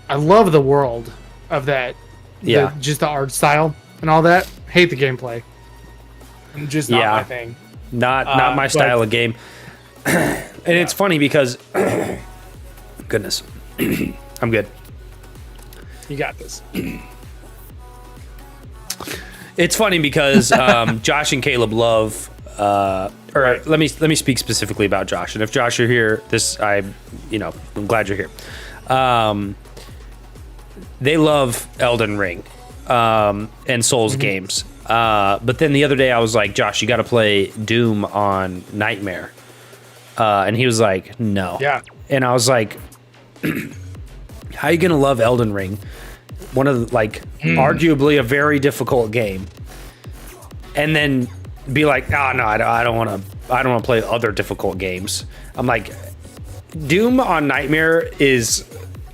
I love the world of that. Yeah. Just the art style and all that. Hate the gameplay. Just not my thing. Not my style of game. And it's funny because, goodness, I'm good. You got this. It's funny because Josh and Caleb love, let me speak specifically about Josh. And if Josh, you're here, I'm glad you're here. They love Elden Ring and Souls games. But then the other day I was like, Josh, you got to play Doom on Nightmare. And he was like, no. Yeah. And I was like, how are you going to love Elden Ring? One of the, arguably a very difficult game. And then be like, oh, no, I don't want to play other difficult games. I'm like, Doom on Nightmare is,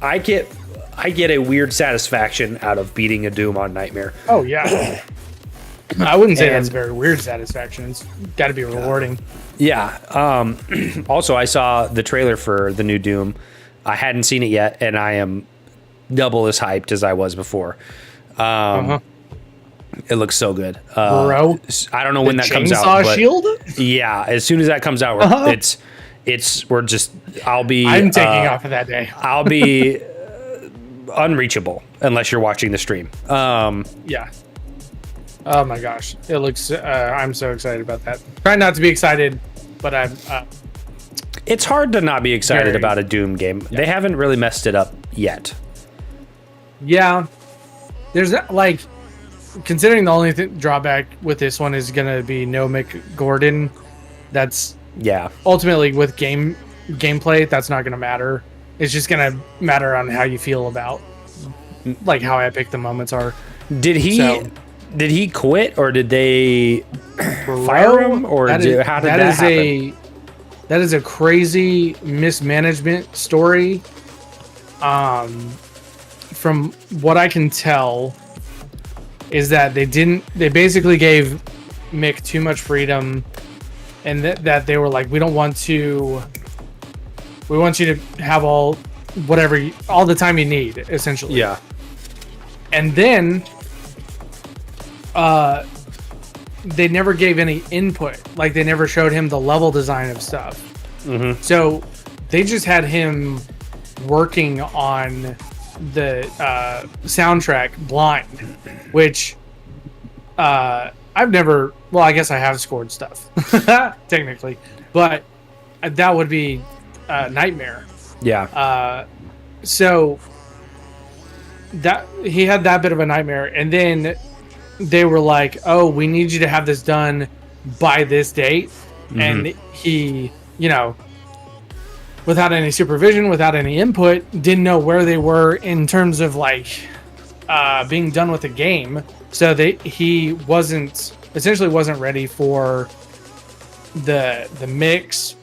I get a weird satisfaction out of beating a Doom on Nightmare. Oh, yeah. I wouldn't say that's very weird satisfaction. It's got to be rewarding. Yeah. Also, I saw the trailer for the new Doom. I hadn't seen it yet, and I am double as hyped as I was before. It looks so good. Bro, I don't know when that comes out. Chainsaw Shield? Yeah, as soon as that comes out, I'm taking off of that day. I'll be unreachable unless you're watching the stream. Yeah. Oh my gosh, it looks. I'm so excited about that. Try not to be excited, but I'm. It's hard to not be excited about a Doom game. Yeah. They haven't really messed it up yet. Yeah, there's like, considering the only drawback with this one is gonna be no Mick Gordon. That's ultimately with gameplay. That's not gonna matter. It's just gonna matter on how you feel about, like, how epic the moments are. Did he quit, or did they fire him, or how did that happen? That is a crazy mismanagement story. From what I can tell, is that they basically gave Mick too much freedom, and that they were like, we want you to have all the time you need, essentially. Yeah. And then they never gave any input. Like, they never showed him the level design of stuff. Mm-hmm. So they just had him working on the soundtrack blind, which I've never. Well, I guess I have scored stuff technically, but that would be Nightmare. Yeah. So that he had that bit of a nightmare, and then they were like, "Oh, we need you to have this done by this date," and he, without any supervision, without any input, didn't know where they were in terms of being done with the game. So he essentially wasn't ready for the mix,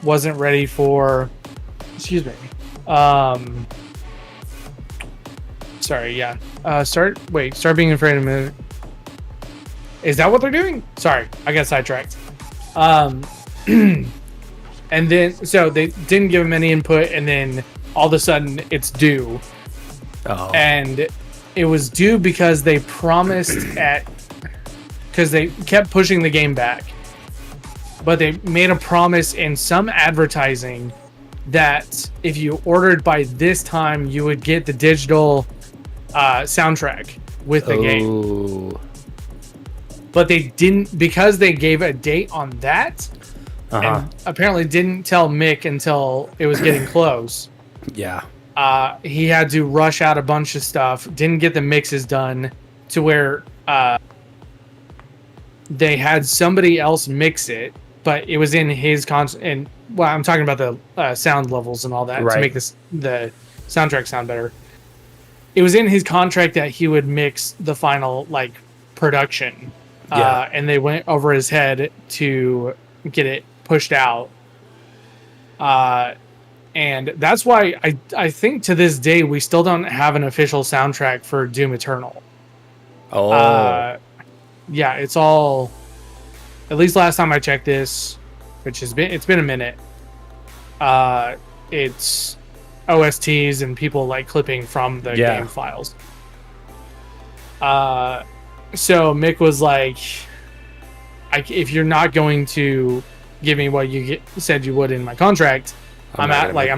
wasn't ready for, excuse me. Sorry, yeah. Start being afraid of a minute. Is that what they're doing? Sorry, I got sidetracked. And then, so they didn't give him any input, and then all of a sudden it's due. Oh. And it was due because they promised because they kept pushing the game back. But they made a promise in some advertising that if you ordered by this time, you would get the digital soundtrack with the game. But they didn't, because they gave a date on that, and apparently didn't tell Mick until it was getting close. Yeah. He had to rush out a bunch of stuff, didn't get the mixes done to where they had somebody else mix it, but it was in his and well, I'm talking about the sound levels and all that to make the soundtrack sound better. it was in his contract that he would mix the final like production, and they went over his head to get it pushed out. And that's why I think to this day we still don't have an official soundtrack for Doom Eternal. Oh, Yeah, it's all, at least last time I checked this, which it's been a minute. It's OSTs and people like clipping from the game files. So Mick was like, if you're not going to give me what you said you would in my contract, I'm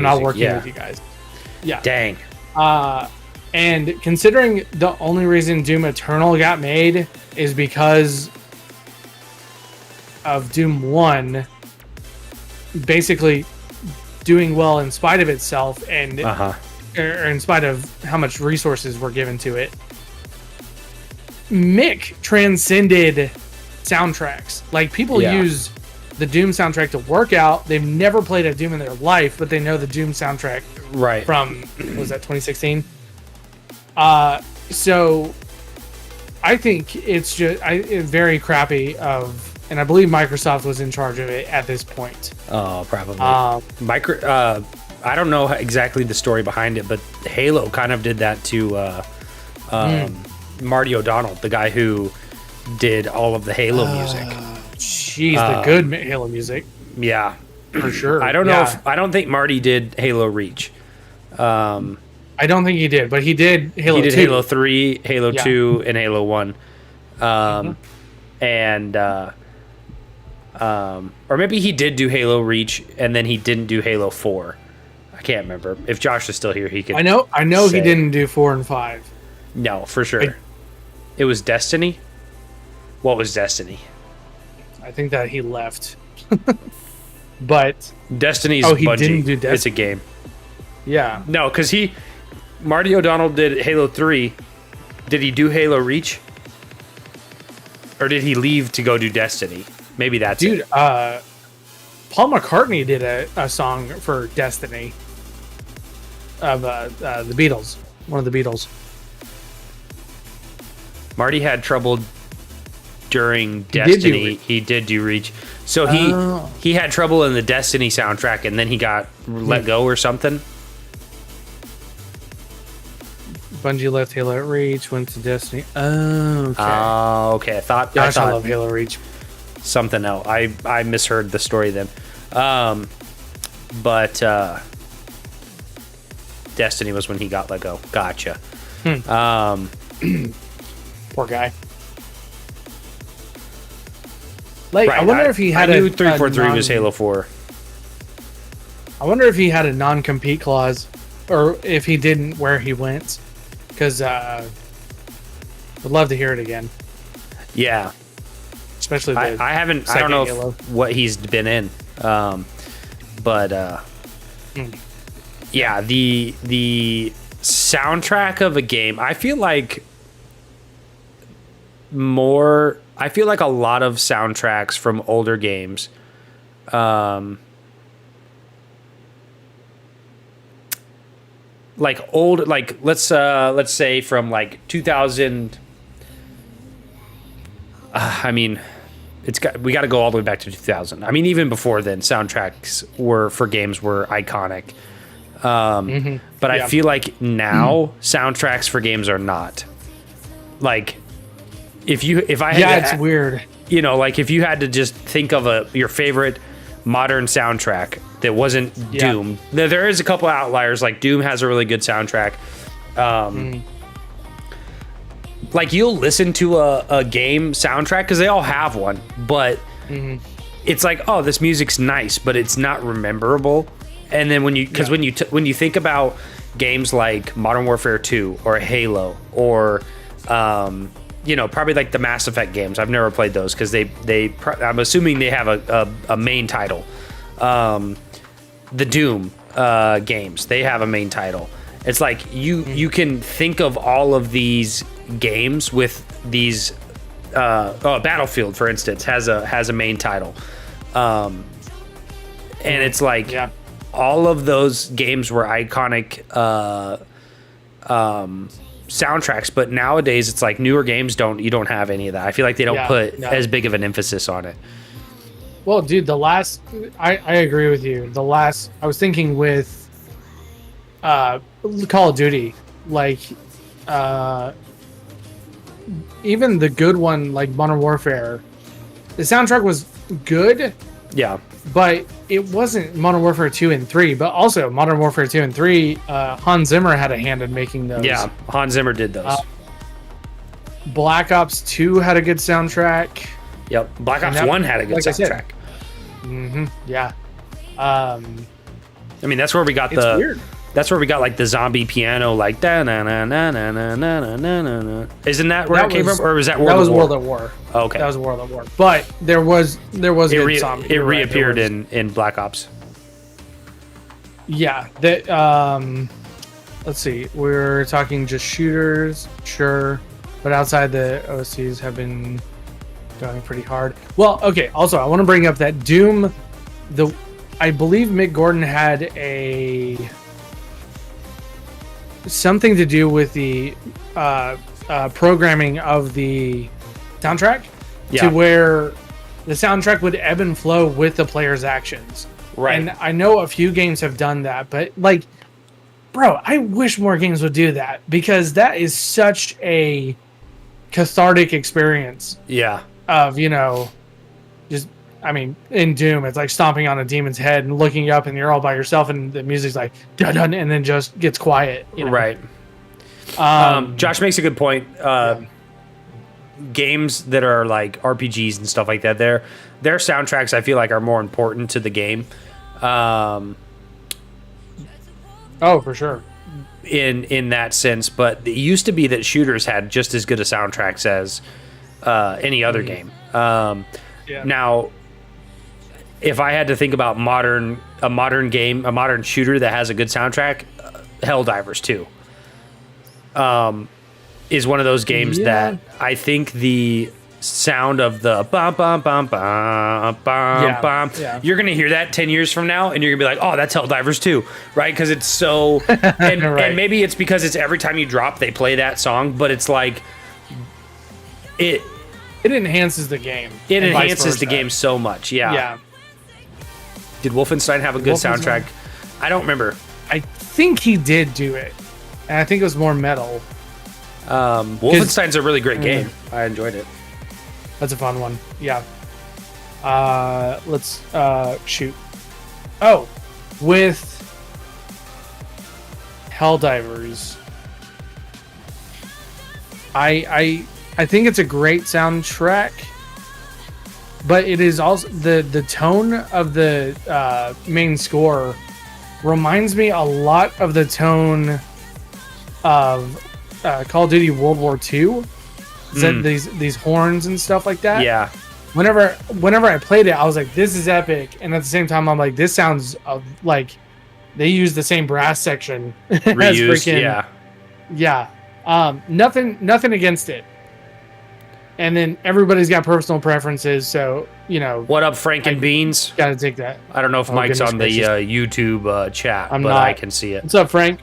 not working with you guys. Yeah. Dang. And considering the only reason Doom Eternal got made is because of Doom 1 basically doing well in spite of itself and or in spite of how much resources were given to it, Mick transcended soundtracks. Like, people use the Doom soundtrack to work out. They've never played a Doom in their life, but they know the Doom soundtrack from, was that 2016? So I think it's just very crappy and I believe Microsoft was in charge of it at this point. Oh, probably. I don't know exactly the story behind it, but Halo kind of did that to Marty O'Donnell, the guy who did all of the Halo music. Jeez, the good Halo music. Yeah, for sure. I don't know. I don't think Marty did Halo Reach. I don't think he did, but he did Halo 2. He did Halo 3, Halo 2, and Halo 1. And or maybe he did do Halo Reach and then he didn't do Halo 4. I can't remember. If Josh is still here, he could. I know he didn't do 4 and 5. No, for sure. It was Destiny. What was Destiny? I think that he left. But Destiny's he Bungie. didn't do Destiny. It's a game. Yeah. No, because Marty O'Donnell did Halo 3. Did he do Halo Reach? Or did he leave to go do Destiny? Maybe that's it. Dude, Paul McCartney did a song for Destiny of the Beatles. One of the Beatles. Marty had trouble during Destiny. He did do Reach. So he had trouble in the Destiny soundtrack and then he got let go or something. Bungie left Halo Reach, went to Destiny. Oh, okay. Okay. I thought I love Halo Reach. Something else. I misheard the story then. But Destiny was when he got let go. Gotcha. Poor guy. Like, I wonder if he had I knew 343 was Halo 4. I wonder if he had a non-compete clause, or if he didn't, where he went. Because would love to hear it again. Yeah. Especially the I don't know what he's been in. Yeah, the soundtrack of a game, I feel like a lot of soundtracks from older games let's say from like 2000. We got to go all the way back to 2000. I mean, even before then, soundtracks for games were iconic. But I feel like now soundtracks for games are not. Like, it's weird. You know, like if you had to just think of your favorite modern soundtrack that wasn't Doom. There is a couple outliers. Like Doom has a really good soundtrack. Like you'll listen to a game soundtrack because they all have one, but it's like, oh, this music's nice, but it's not rememberable. And then when you think about games like Modern Warfare 2 or Halo or probably like the Mass Effect games. I've never played those because I'm assuming they have a main title. The Doom games, they have a main title. It's like you can think of all of these games with these. Battlefield, for instance, has a main title, and it's like all of those games were iconic soundtracks, but nowadays it's like newer games you don't have any of that. I feel like they don't put as big of an emphasis on it. Well, dude, I agree with you. I was thinking with Call of Duty, like even the good one, like Modern Warfare, the soundtrack was good. Yeah. But it wasn't Modern Warfare 2 and 3, but also Modern Warfare 2 and 3, Hans Zimmer had a hand in making those. Yeah, Hans Zimmer did those. Black Ops 2 had a good soundtrack. Yep, Black Ops 1 had a good soundtrack. Yeah. I mean, that's where we got weird. That's where we got like the zombie piano, like da na na na na na na na na na. Isn't that where it came from, or was that World of War? World at War. Oh, okay, that was World at War. But there was good zombie. It reappeared in Black Ops. Yeah. That. Let's see. We're talking just shooters, sure, but outside the OCs have been going pretty hard. Well, okay. Also, I want to bring up that Doom. I believe Mick Gordon had something to do with the programming of the soundtrack to where the soundtrack would ebb and flow with the player's actions. Right. And I know a few games have done that, but like, bro, I wish more games would do that because that is such a cathartic experience. Yeah. Of, just, I mean, in Doom, it's like stomping on a demon's head and looking up, and you're all by yourself, and the music's like dun dun, and then just gets quiet. Right. Josh makes a good point. Games that are like RPGs and stuff like that, their soundtracks, I feel like, are more important to the game. Oh, for sure. In that sense, but it used to be that shooters had just as good a soundtracks as any other game. Now, if I had to think about a modern game, a modern shooter that has a good soundtrack, Helldivers 2 is one of those games that I think the sound of the bum bum bum bum bum bum, you're gonna hear that 10 years from now, and you're gonna be like, oh, that's Helldivers 2, right? Because it's so, and maybe it's because it's every time you drop they play that song, but it's like it enhances the game. It enhances the game so much. Yeah. Did Wolfenstein have a good soundtrack? I don't remember. I think he did do it, and I think it was more metal. Wolfenstein's a really great game. I enjoyed it. That's a fun one. Yeah. Let's shoot. Oh, with Helldivers, I think it's a great soundtrack, but it is also the tone of the main score reminds me a lot of the tone of Call of Duty World War II. These horns and stuff like that. Yeah. Whenever I played it, I was like, "This is epic," and at the same time, I'm like, "This sounds like they use the same brass section." Reused, yeah. Nothing against it. And then everybody's got personal preferences, so What up, Frank and Beans? Gotta take that. I don't know if Mike's on the YouTube chat, but I can see it. What's up, Frank?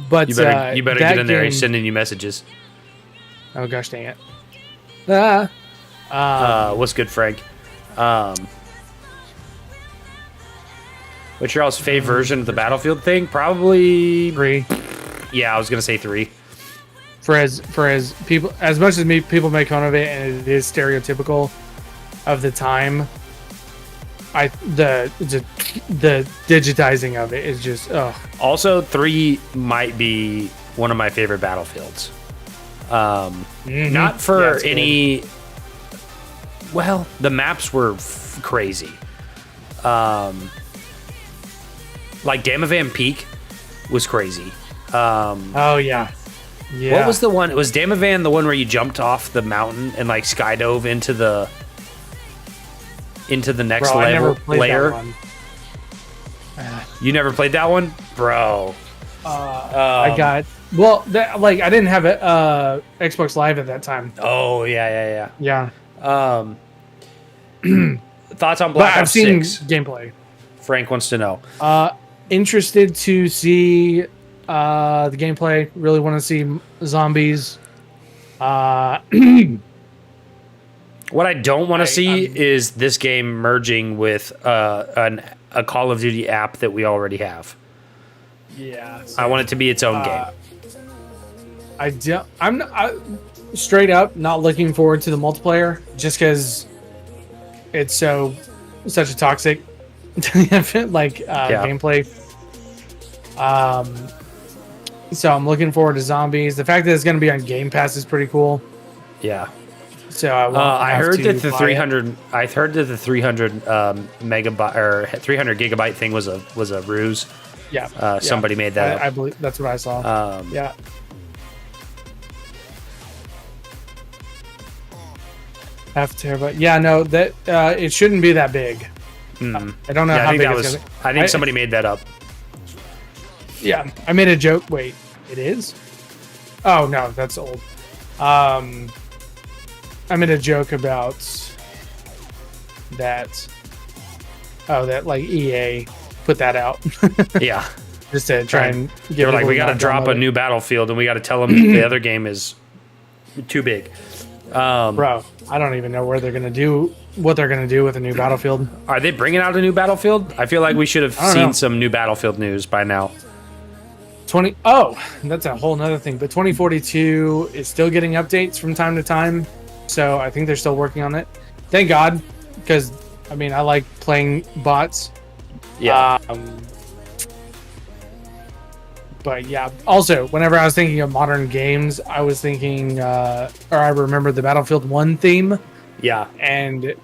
But you better get in there. He's sending you messages. Oh gosh, dang it! What's good, Frank? What's your all's favorite version of the Battlefield thing? Probably 3. Yeah, I was gonna say 3. For as people, as much as people make fun of it, and it is stereotypical of the time. The digitizing of it is just Also, 3 might be one of my favorite Battlefields. Not for any. Well, the maps were crazy. Like Damavan Peak was crazy. Oh yeah. What was the one? It was Damavan, the one where you jumped off the mountain and like skydove into the next layer. You never played that one, bro? I got I didn't have it Xbox Live at that time. Oh yeah. Yeah. Thoughts on Black Ops 6? Gameplay. Frank wants to know. Interested to see the gameplay. Really want to see zombies. What I don't want to see is this game merging with a Call of Duty app that we already have. Yeah. I want it to be its own game. I'm straight up not looking forward to the multiplayer just because it's such a toxic gameplay. So I'm looking forward to zombies. The fact that it's going to be on Game Pass is pretty cool. Yeah. So I heard that the 300. I heard that the 300 megabyte or 300 gigabyte thing was a ruse. Yeah. Somebody made that up. I believe that's what I saw. Yeah. Half terabyte. Yeah, no, that it shouldn't be that big. I don't know how big it's gonna be. I think somebody made that up. Yeah, I made a joke. Wait, it is? Oh no, that's old. I made a joke about that. Oh, that like EA put that out. Yeah, just to try and get. They're like, we got to drop a new Battlefield, and we got to tell them the other game is too big. Bro, I don't even know what they're gonna do with a new Battlefield. Are they bringing out a new Battlefield? I feel like we should have seen some new Battlefield news by now. That's a whole nother thing. But 2042 is still getting updates from time to time, so I think they're still working on it. Thank God, because I mean I like playing bots. Yeah. But yeah, also whenever I was thinking of modern games, I was thinking, or I remember the Battlefield 1 theme. Yeah. And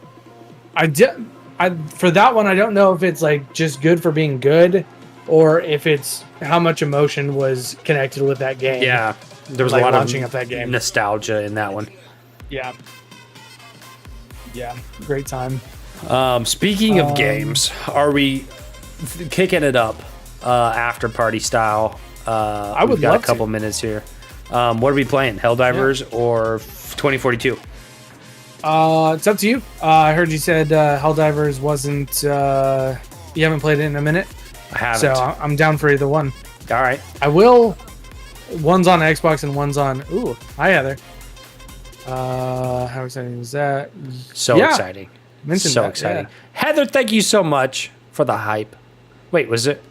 for that one, I don't know if it's like just good for being good, or if it's how much emotion was connected with that game. Yeah, there was like a lot launching of up that game. Nostalgia in that one. Yeah. Yeah, great time. Speaking of games, are we kicking it up after party style? I would we've got love a couple to. minutes here. What are we playing? Helldivers or 2042? It's up to you. I heard you said Helldivers wasn't. You haven't played it in a minute. I haven't. So I'm down for either one. All right. I will. One's on Xbox and one's on. Ooh, hi Heather. How exciting is that? So exciting. Mentioned so that, exciting. yeah. Heather, thank you so much for the hype. Wait, was it?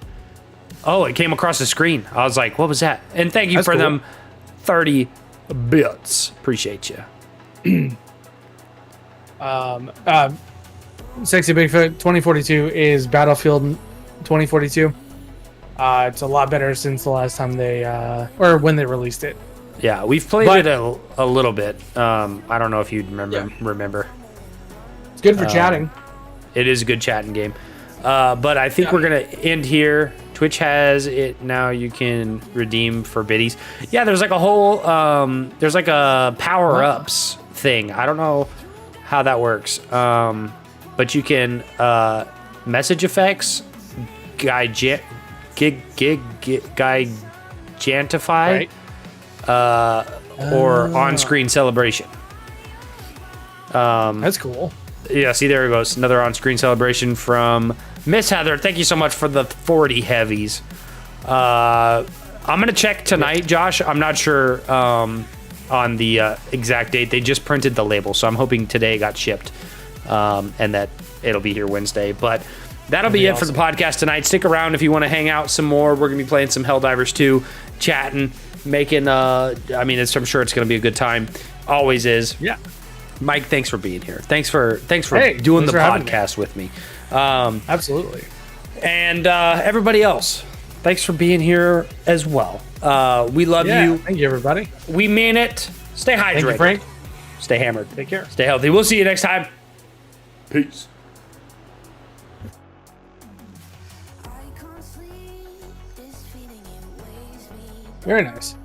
Oh, it came across the screen. I was like, what was that? And thank you That's for cool. them 30 bits. Appreciate you. Sexy Bigfoot 2042 is Battlefield 2042. It's a lot better since the last time or when they released it. Yeah, we've played it a little bit. I don't know if you'd remember. It's good for chatting. It is a good chatting game. But I think we're going to end here. Twitch has it now. You can redeem for biddies. Yeah, there's like a whole, there's like a power-ups thing. I don't know how that works. But you can message effects, gigantify, Right. or on-screen celebration. That's cool. Yeah, see, there it goes. Another on-screen celebration from Miss Heather. Thank you so much for the 40 heavies. I'm going to check tonight, Josh. I'm not sure on the exact date. They just printed the label, so I'm hoping today it got shipped and that it'll be here Wednesday. But that'll be it for the podcast tonight. Stick around if you want to hang out some more. We're going to be playing some Helldivers 2, chatting, making, I'm sure it's going to be a good time. Always is. Yeah. Mike, thanks for being here. Thanks for doing the podcast with me. Absolutely. And everybody else, thanks for being here as well. We love you. Thank you, everybody. We mean it. Stay hydrated. Thank you, Frank. Stay hammered. Take care. Stay healthy. We'll see you next time. Peace. Very nice.